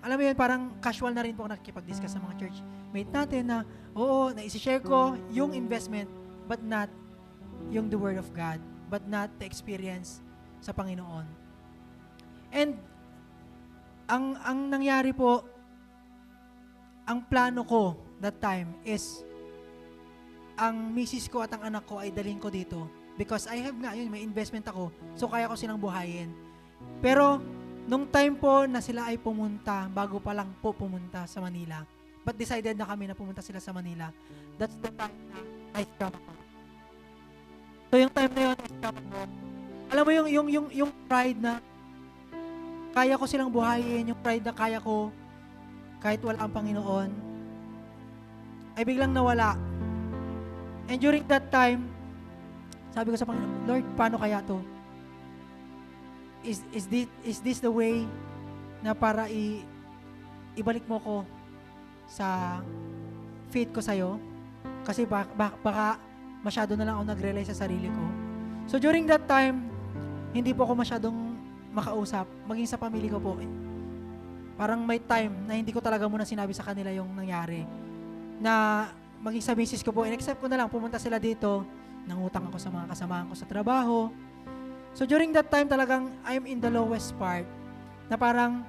alam mo yun, parang casual na rin po nakikipag-discuss sa mga church mate natin na, oo, naisi-share ko yung investment, but not yung the Word of God, but not the experience sa Panginoon. And, ang nangyari po, ang plano ko that time is, ang misis ko at ang anak ko ay dalhin ko dito. Because I have nga, yun, may investment ako, so kaya ko silang buhayin. Pero, nung time po na sila ay pumunta, bago pa lang po pumunta sa Manila, but decided na kami na pumunta sila sa Manila, that's the time na na-scam ako. So, yung time na yun, na-scam ako. Alam mo yung pride na kaya ko silang buhayin, yung pride na kaya ko, kahit wala ang Panginoon, ay biglang nawala. And during that time, sabi ko sa Panginoon, Lord, paano kaya to? is this the way na para ibalik mo ko sa faith ko sa'yo? Kasi baka masyado na lang ako nag-rely sa sarili ko. So during that time, hindi po ako masyadong makausap, maging sa pamilya ko po. Parang may time na hindi ko talaga muna sinabi sa kanila yung nangyari. Na maging sa misis ko po, in-accept ko na lang, pumunta sila dito, nangutang ako sa mga kasamahan ko sa trabaho. So during that time talagang I'm in the lowest part na parang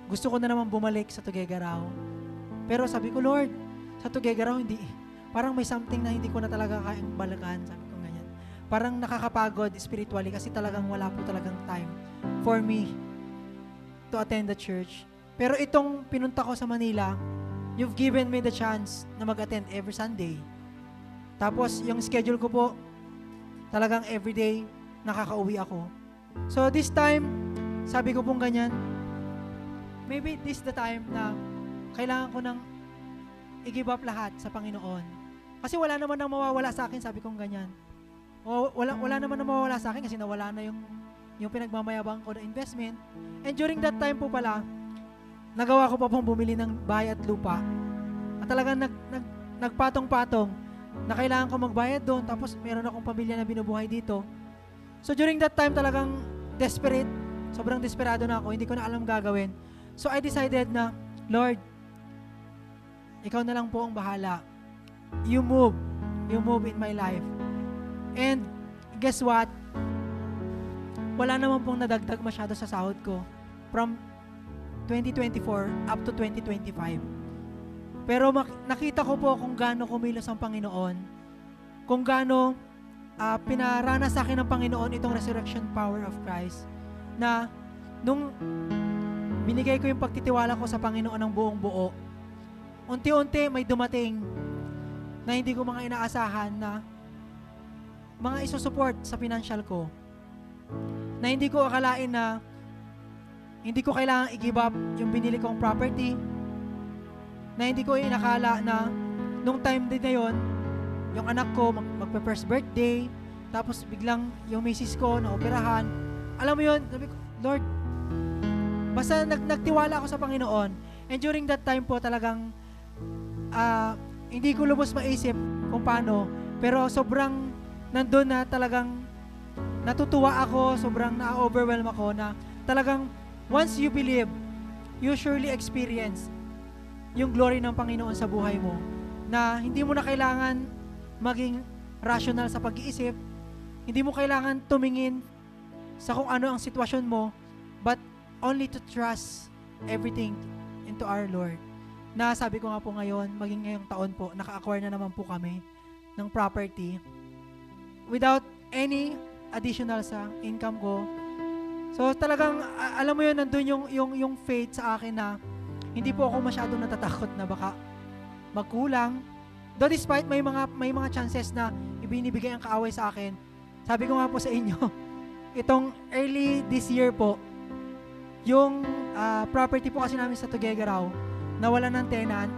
gusto ko na naman bumalik sa Tuguegarao. Pero sabi ko, Lord, sa Tuguegarao hindi. Parang may something na hindi ko na talaga kayang balikan. Sabi ko ganyan. Parang nakakapagod spiritually kasi talagang wala po talagang time for me to attend the church. Pero itong pinunta ko sa Manila, you've given me the chance na mag-attend every Sunday. Tapos yung schedule ko po, talagang everyday nakakauwi ako. So this time, sabi ko pong ganyan, maybe this the time na kailangan ko nang i-give up lahat sa Panginoon. Kasi wala naman nang mawawala sa akin, sabi kong ganyan. Wala naman nang mawawala sa akin kasi nawala na yung pinagmamayabang ko na investment. And during that time po pala, nagawa ko pa pong bumili ng bahay at lupa. At talagang nagpatong-patong na kailangan ko magbayad doon, tapos meron akong pamilya na binubuhay dito. So during that time talagang desperate, sobrang desperado na ako, hindi ko na alam gagawin. So I decided na, Lord, ikaw na lang po ang bahala. You move in my life. And guess what? Wala naman pong nadagdag masyado sa sahod ko from 2024 up to 2025. Pero nakita ko po kung gaano kumilos ang Panginoon, kung gaano pinaranas sa akin ng Panginoon itong resurrection power of Christ, na nung binigay ko yung pagtitiwala ko sa Panginoon ng buong buo, unti-unti may dumating na hindi ko mga inaasahan na mga isusupport sa financial ko, na hindi ko akalain na hindi ko kailangan i-give up yung binili kong property, na hindi ko inakala na nung time din na yun, yung anak ko magpe-first birthday, tapos biglang yung misis ko na operahan. Alam mo yun, sabi ko, Lord, basta nagtiwala ako sa Panginoon. And during that time po talagang hindi ko lubos maisip kung paano, pero sobrang nandun na talagang natutuwa ako, sobrang na-overwhelm ako na talagang once you believe, you surely experience yung glory ng Panginoon sa buhay mo, na hindi mo na kailangan maging rational sa pag-iisip, hindi mo kailangan tumingin sa kung ano ang sitwasyon mo, but only to trust everything into our Lord. Na sabi ko nga po ngayon, maging ngayong taon po, naka-acquire na naman po kami ng property without any additional sa income ko. So talagang, alam mo yun, nandun yung faith sa akin na hindi po ako masyadong natatakot na baka magkulang. Though despite may mga chances na ibinibigay ang kaaway sa akin, sabi ko nga po sa inyo, itong early this year po, yung property po kasi namin sa Tuguegarao, nawala ng tenant,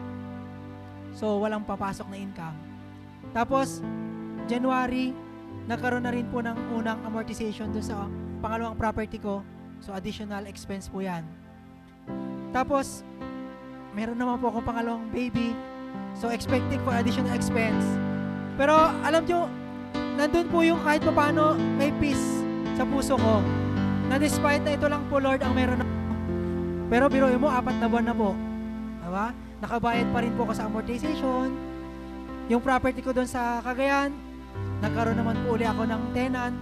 so walang papasok na income. Tapos, January, nagkaroon na rin po ng unang amortization dun sa pangalawang property ko, so additional expense po yan. Tapos, meron naman po akong pangalawang baby, so expecting for additional expense. Pero alam nyo, nandun po yung kahit paano may peace sa puso ko, na despite na ito lang po, Lord, ang meron na. Pero biruin mo, 4 na buwan na po. Diba? Nakabayad pa rin po ako sa amortization. Yung property ko doon sa Cagayan, nagkaroon naman po uli ako ng tenant.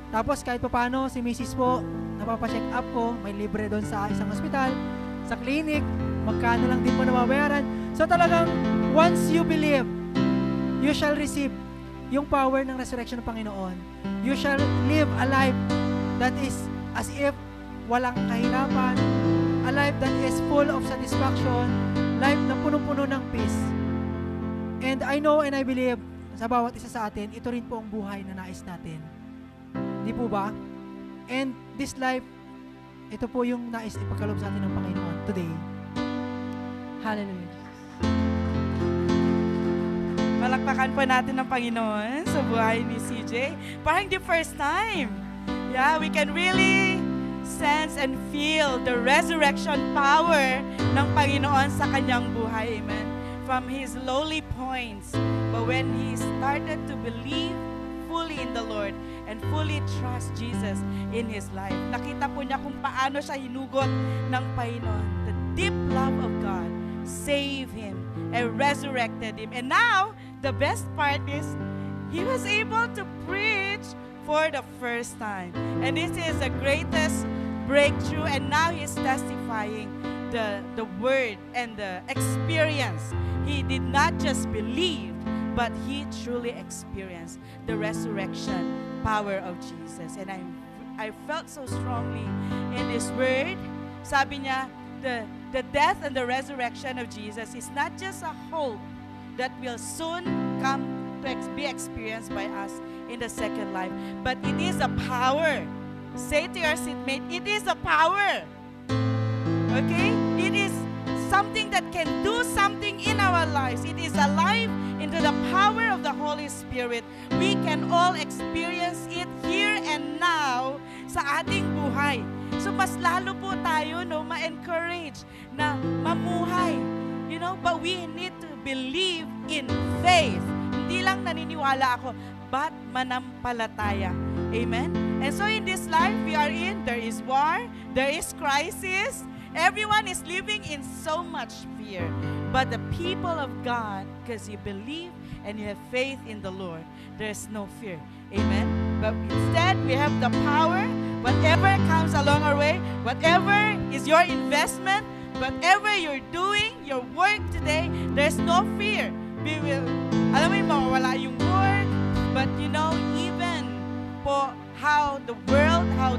Tapos kahit pa paano, si Mrs. po, napapacheck up ko, may libre doon sa isang hospital, sa clinic, magkano lang din po nababayaran. So talagang, once you believe, you shall receive yung power ng resurrection ng Panginoon. You shall live a life that is as if walang kahirapan, a life that is full of satisfaction, life na punong-puno ng peace. And I know and I believe sa bawat isa sa atin, ito rin po ang buhay na nais natin. Di po ba? And this life, ito po yung nais ipagkaloob sa atin ng Panginoon today. Hallelujah. Palakpakan po natin ng Panginoon sa buhay ni CJ. Parang the first time. Yeah, we can really sense and feel the resurrection power ng Panginoon sa kanyang buhay. Amen. From his lowly points. But when he started to believe fully in the Lord and fully trust Jesus in his life, nakita po niya kung paano siya hinugot ng Panginoon. The deep love of God saved him and resurrected him. And now, the best part is, he was able to preach for the first time. And this is the greatest breakthrough. And now he's testifying the word and the experience. He did not just believe, but he truly experienced the resurrection power of Jesus. And I felt so strongly in this word. Sabi niya, the death and the resurrection of Jesus is not just a hope that will soon come to be experienced by us in the second life, but it is a power. Say to your seatmate, it is a power. Okay? It is something that can do something in our lives. It is alive into the power of the Holy Spirit. We can all experience it here and now sa ating buhay. So mas lalo po tayo ma-encourage na mamuhay. But we need to believe in faith. Hindi lang naniniwala ako, but manampalataya. Amen? And so in this life we are in, there is war, there is crisis. Everyone is living in so much fear. But the people of God, because you believe and you have faith in the Lord, there's no fear. Amen? But instead, we have the power. Whatever comes along our way, whatever is your investment, whatever you're doing, your work today, there's no fear. We will, alam mo yung mawawala yung work, but even po how the world, how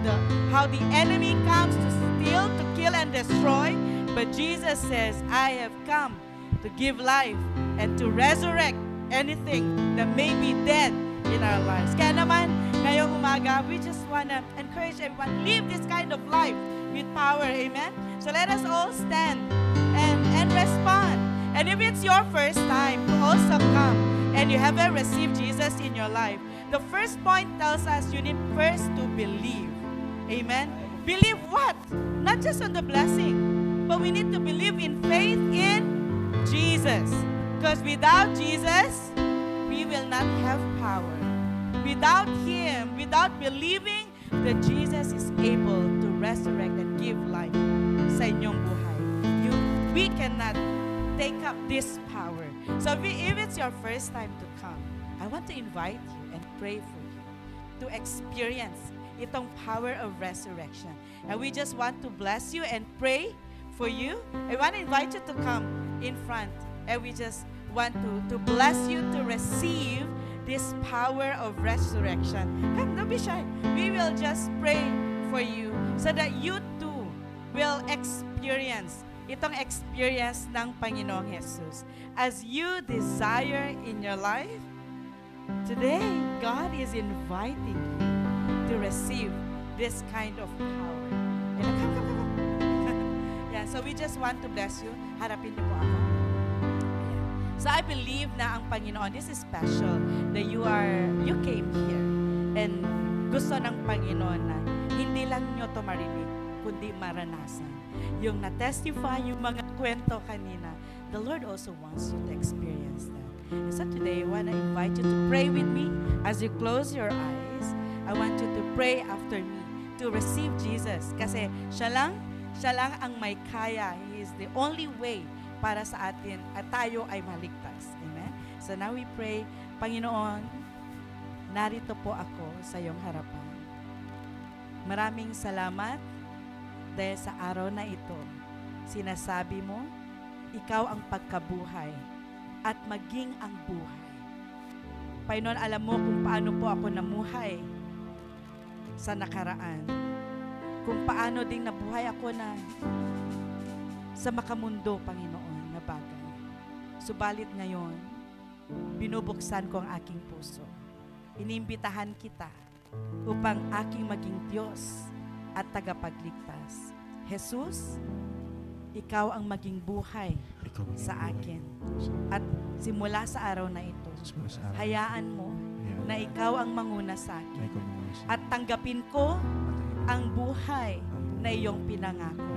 the enemy comes to steal, to kill, and destroy, but Jesus says, I have come to give life and to resurrect anything that may be dead in our lives. Kaya naman, ngayong umaga, we just want to encourage everyone, live this kind of life with power. Amen? So let us all stand and respond. And if it's your first time to also come and you haven't received Jesus in your life, the first point tells us you need first to believe. Amen? Believe what? Not just on the blessing, but we need to believe in faith in Jesus. Because without Jesus, we will not have power. Without Him, without believing that Jesus is able to resurrect and give life sa inyong buhay, we cannot take up this power. So if it's your first time to come, I want to invite you and pray for you to experience itong power of resurrection. And we just want to bless you and pray for you. I want to invite you to come in front, and we just want to bless you to receive this power of resurrection. Come, don't be shy. We will just pray for you so that you too will experience itong experience ng Panginoong Jesus. As you desire in your life, today, God is inviting you to receive this kind of power. And come. Yeah, so we just want to bless you. Harapin niyo po ako. So I believe na ang Panginoon, this is special that you came here and gusto ng Panginoon na hindi lang nyo to marinig, kundi maranasan. Yung na-testify, yung mga kwento kanina, the Lord also wants you to experience that. And so today, I want to invite you to pray with me. As you close your eyes, I want you to pray after me to receive Jesus. Kasi siya lang ang may kaya. He is the only way para sa atin at tayo ay maligtas. Amen? So now we pray, Panginoon, narito po ako sa iyong harapan. Maraming salamat dahil sa araw na ito, sinasabi mo, ikaw ang pagkabuhay at maging ang buhay. Panginoon, alam mo kung paano po ako namuhay sa nakaraan. Kung paano ding nabuhay ako na sa makamundo, Panginoon, na bagay. Subalit ngayon, binubuksan ko ang aking puso. Inimbitahan kita upang aking maging Diyos at tagapagligtas. Jesus, ikaw ang maging buhay sa akin. At simula sa araw na ito, Simula sa araw. hayaan mo Hayaan na ikaw ang manguna sa na akin. ikaw mga isa. At tanggapin ko ang buhay na iyong pinangako.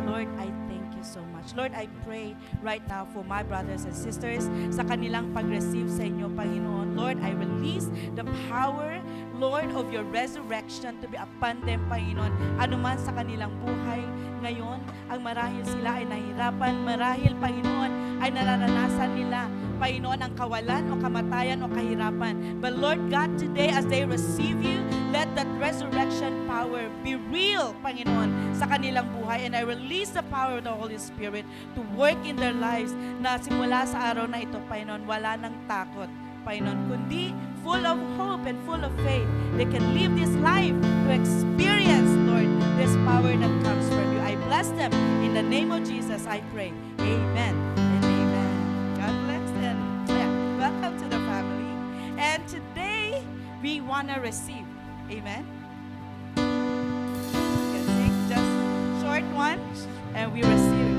Lord, I thank you so much. Lord, I pray right now for my brothers and sisters sa kanilang pag-receive sa inyo, Panginoon. Lord, I release the power, Lord, of your resurrection to be upon them, Panginoon. Anuman sa kanilang buhay ngayon, ang marahil sila ay nahirapan, marahil, Panginoon, ay nararanasan nila, Panginoon, ang kawalan o kamatayan o kahirapan. But Lord God, today as they receive you, let that resurrection power be real, Panginoon, sa kanilang buhay. And I release the power of the Holy Spirit to work in their lives na simula sa araw na ito, Panginoon, wala nang takot, Panginoon, kundi full of hope and full of faith. They can live this life to experience, Lord, this power that comes from you. I bless them. In the name of Jesus, I pray. Amen and amen. God bless and welcome to the family. And today, we want to receive. Amen. You can sing just short one, and we receive.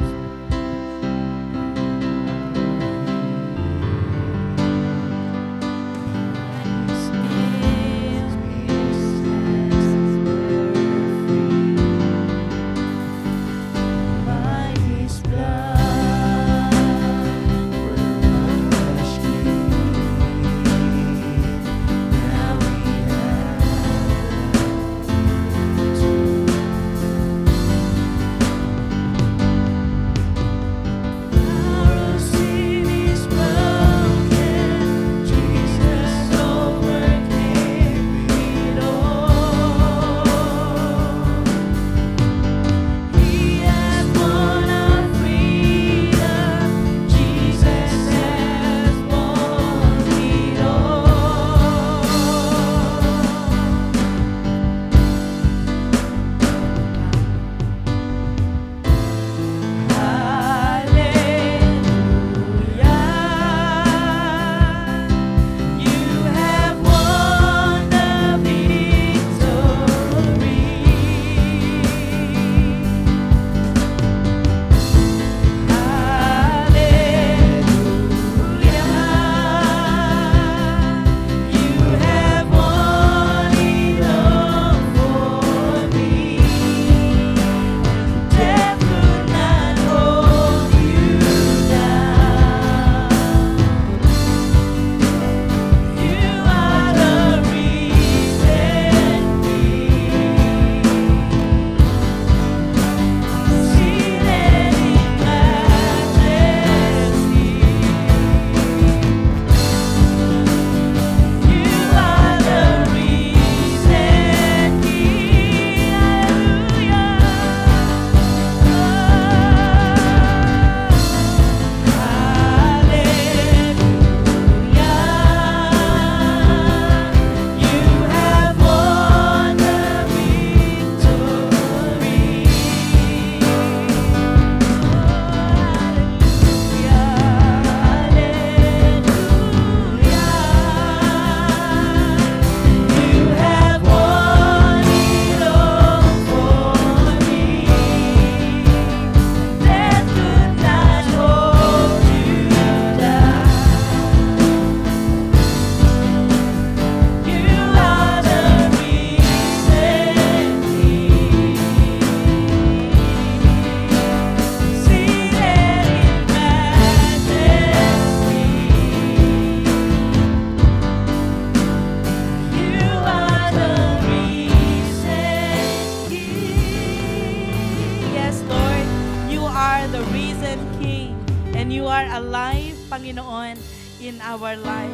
alive, Panginoon, in our life.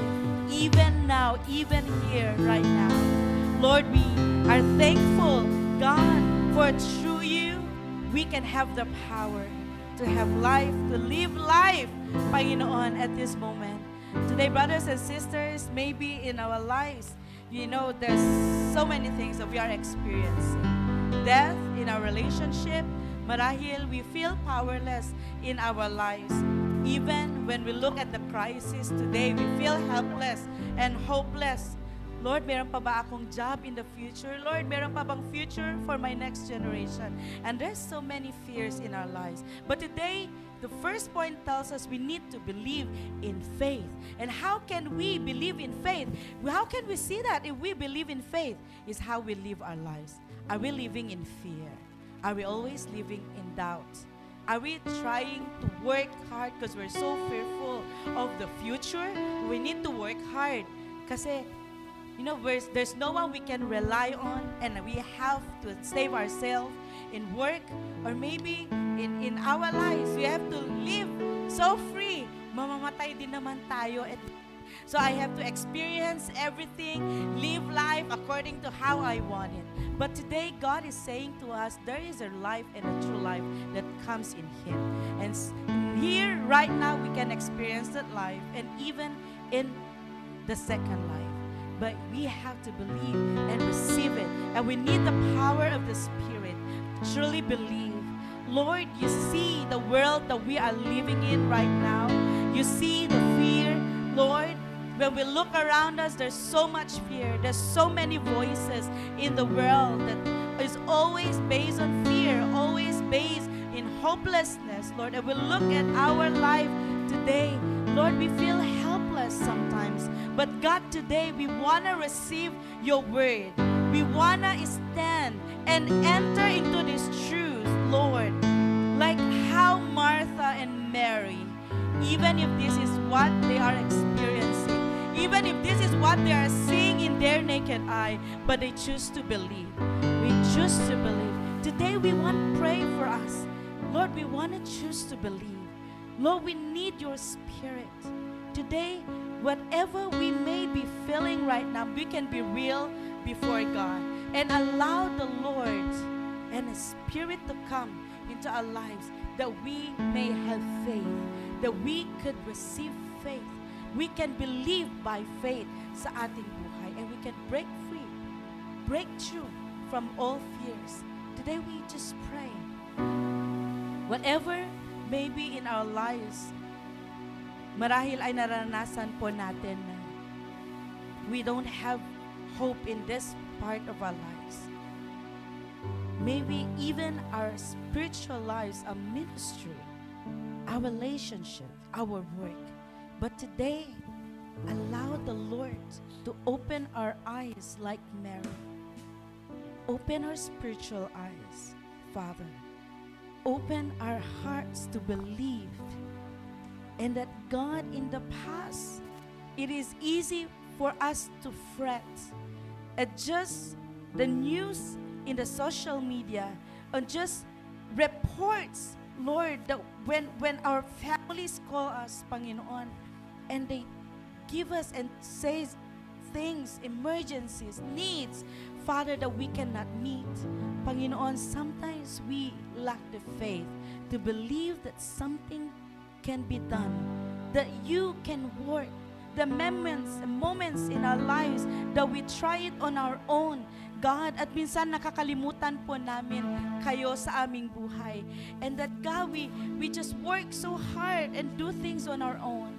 Even now, even here, right now. Lord, we are thankful, God, for through you, we can have the power to have life, to live life, Panginoon, at this moment. Today, brothers and sisters, maybe in our lives, you know, there's so many things that we are experiencing. Death in our relationship, marahil we feel powerless in our lives. Even when we look at the crisis today, we feel helpless and hopeless. Lord, meron pa ba akong job in the future? Lord, meron pa bang future for my next generation? And there's so many fears in our lives. But today, the first point tells us we need to believe in faith. And how can we believe in faith? How can we see that if we believe in faith? Is how we live our lives. Are we living in fear? Are we always living in doubt? Are we trying to work hard because we're so fearful of the future? We need to work hard. Kasi, there's no one we can rely on, and we have to save ourselves in work, or maybe in our lives. We have to live so free. Mamamatay din naman tayo. So I have to experience everything, live life according to how I want it. But today, God is saying to us, there is a life and a true life that comes in Him. And here, right now, we can experience that life, and even in the second life. But we have to believe and receive it. And we need the power of the Spirit to truly believe. Lord, you see the world that we are living in right now. You see the fear. Lord, when we look around us, there's so much fear. There's so many voices in the world that is always based on fear, always based in hopelessness, Lord. And we look at our life today, Lord, we feel helpless sometimes. But God, today we want to receive your word. We want to stand and enter into this truth, Lord. Like how Martha and Mary, even if this is what they are experiencing, even if this is what they are seeing in their naked eye, but they choose to believe. We choose to believe. Today we want to pray for us. Lord, we want to choose to believe. Lord, we need your Spirit. Today, whatever we may be feeling right now, we can be real before God and allow the Lord and the Spirit to come into our lives, that we may have faith, that we could receive faith. We can believe by faith sa ating buhay, and we can break free, break through from all fears. Today, we just pray. Whatever may be in our lives, marahil ay naranasan po natin na we don't have hope in this part of our lives. Maybe even our spiritual lives, our ministry, our relationship, our work. But today, allow the Lord to open our eyes like Mary. Open our spiritual eyes, Father. Open our hearts to believe. And that God, in the past, it is easy for us to fret at just the news in the social media, and just reports, Lord, that when our families call us, Panginoon, and they give us and say things, emergencies, needs, Father, that we cannot meet. Panginoon, sometimes we lack the faith to believe that something can be done, that you can work. The moments in our lives that we try it on our own, God, at minsan nakakalimutan po namin kayo sa aming buhay. And that, God, we just work so hard and do things on our own.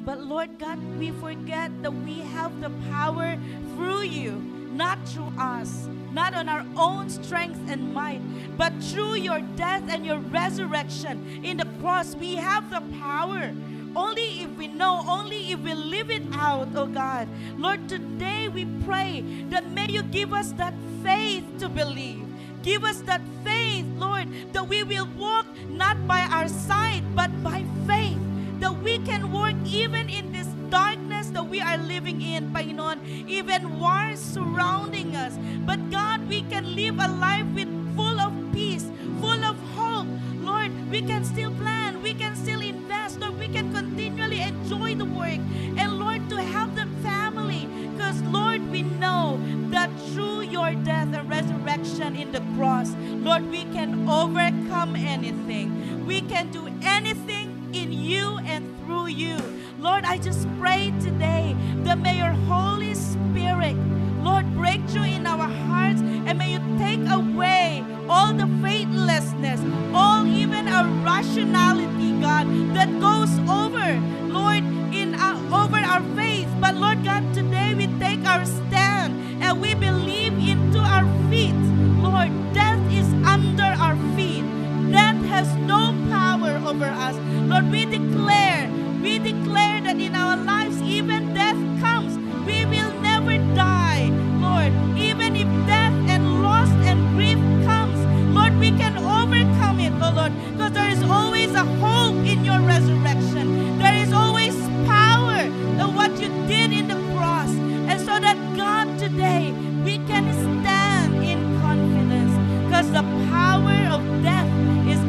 But Lord God, we forget that we have the power through you, not through us, not on our own strength and might, but through your death and your resurrection in the cross. We have the power. Only if we know, only if we live it out, oh God. Lord, today we pray that may you give us that faith to believe. Give us that faith, Lord, that we will walk not by our sight, but by faith. That we can work even in this darkness that we are living in, Panginoon, even wars surrounding us. But God, we can live a life full of peace, full of hope. Lord, we can still plan, we can still invest, Lord, we can continually enjoy the work. And Lord, to have the family, because Lord, we know that through your death and resurrection in the cross, Lord, we can overcome anything. We can do anything in you and through you. Lord, I just pray today that may your Holy Spirit, Lord, break through in our hearts, and may you take away all the faithlessness, all even our rationality, God, that goes over, Lord, over our faith. But Lord God, today we take our stand a hope in your resurrection. There is always power in what you did in the cross. And so that God, today, we can stand in confidence because the power of death is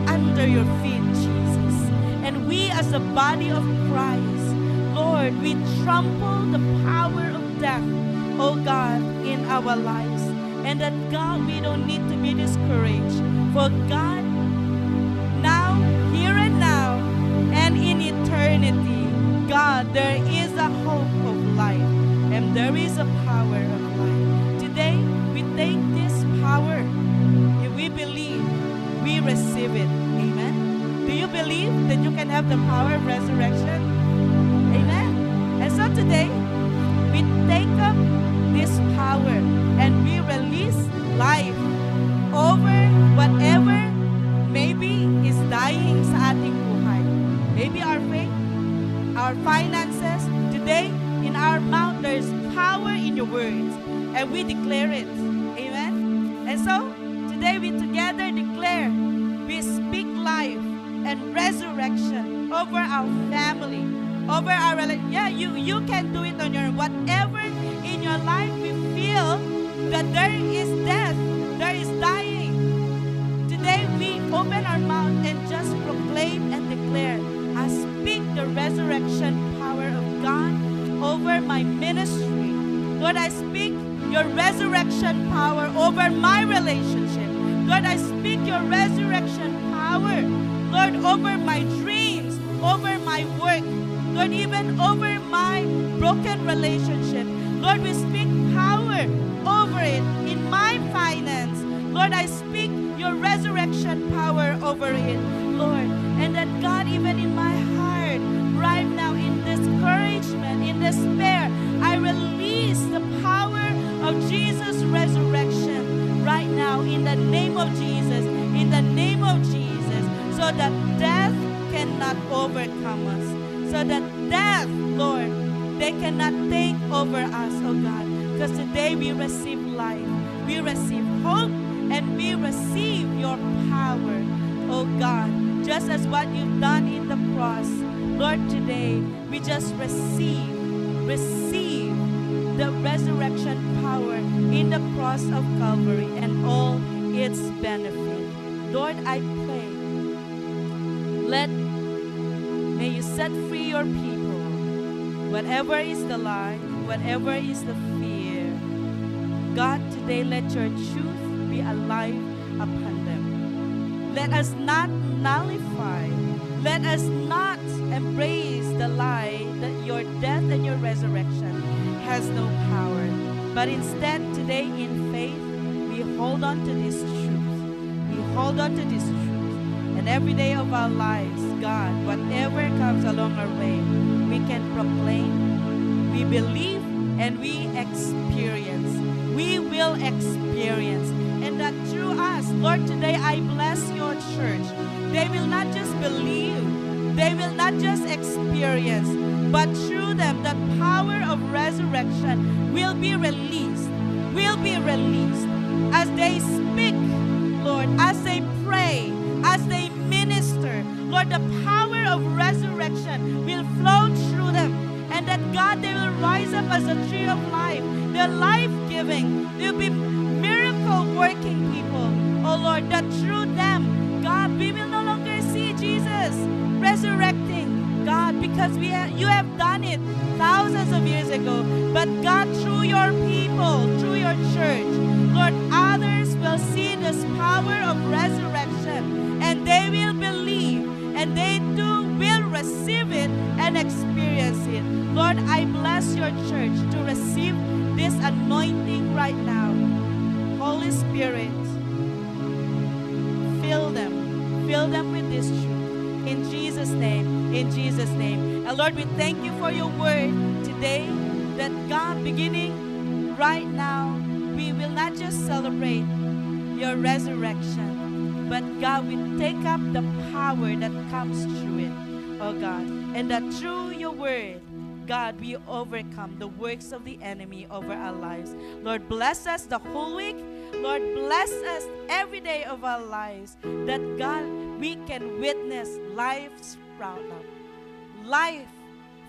under your feet, Jesus. And we as the body of Christ, Lord, we trample the power of death, oh God, in our lives. And that God, we don't need to be discouraged. For God, now, here and now, and in eternity, God, there is a hope of life. And there is a power of life. Today, we take this power. If we believe, we receive it. Amen. Do you believe that you can have the power of resurrection? Amen. And so today, we take up this power and we release life over whatever maybe is dying sa ating buhay. Maybe our faith, our finances. Today, in our mouth, there is power in your words, and we declare it. Amen. And so, today we together declare, we speak life and resurrection over our family, over our relationship. Yeah, you can do it on your own. Whatever in your life we feel that there is death, there is dying. Today we open our mouth and just proclaim and declare, I speak the resurrection power of God over my ministry. Lord, I speak your resurrection power over my relationship. Lord, I speak your resurrection power, Lord, over my dreams, over my work, Lord, even over my broken relationship. Lord, we speak power over it in my finance. Lord, I speak your resurrection power over it, Lord. And that God, even in my heart, right now, in discouragement, in despair, I release the power of Jesus' resurrection right now in the name of Jesus, in the name of Jesus, so that death cannot overcome us, so that death, Lord, they cannot take over us, oh God, because today we receive life, we receive hope, and we receive your power, oh God, just as what you've done in the cross. Lord, today, we just receive the resurrection power in the cross of Calvary and all its benefit. Lord, I pray, may you set free your people. Whatever is the lie, whatever is the fear, God, today let your truth be alive upon them. Let us not nullify, let us not embrace the lie that your death and your resurrection has no power. But instead, today in faith, we hold on to this truth. We hold on to this truth. And every day of our lives, God, whatever comes along our way, we can proclaim, we believe, and we experience. We will experience. And that through us, Lord, today I bless your church. They will not just believe, they will not just experience, but through them, the power of resurrection will be released, as they speak, Lord, as they pray, as they minister. Lord, the power of resurrection will flow through them, and that God, they will rise up as a tree of life. They're life-giving. They'll be miracle-working people. Oh Lord, that through them, God, we will no longer see Jesus resurrecting, God, because you have done it thousands of years ago. But God, through your people, through your church, Lord, others will see this power of resurrection, and they will believe, and they too will receive it and experience it. Lord, I bless your church to receive this anointing right now. Holy Spirit, fill them with this truth. In Jesus' name, in Jesus' name. And Lord, we thank you for your word today, that God, beginning right now, we will not just celebrate your resurrection, but God, we take up the power that comes through it, oh God. And that through your word, God, we overcome the works of the enemy over our lives. Lord, bless us the whole week. Lord, bless us every day of our lives, that God, we can witness life's proud love, life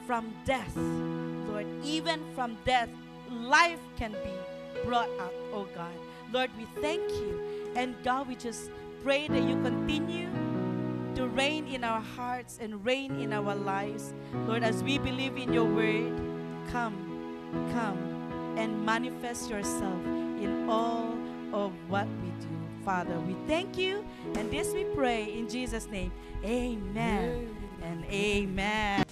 from death. Lord, even from death, life can be brought up, oh God. Lord, we thank you. And God, we just pray that you continue to reign in our hearts and reign in our lives. Lord, as we believe in your word, come and manifest yourself in all of what we do. Father, we thank you, and this we pray in Jesus' name. Amen and amen.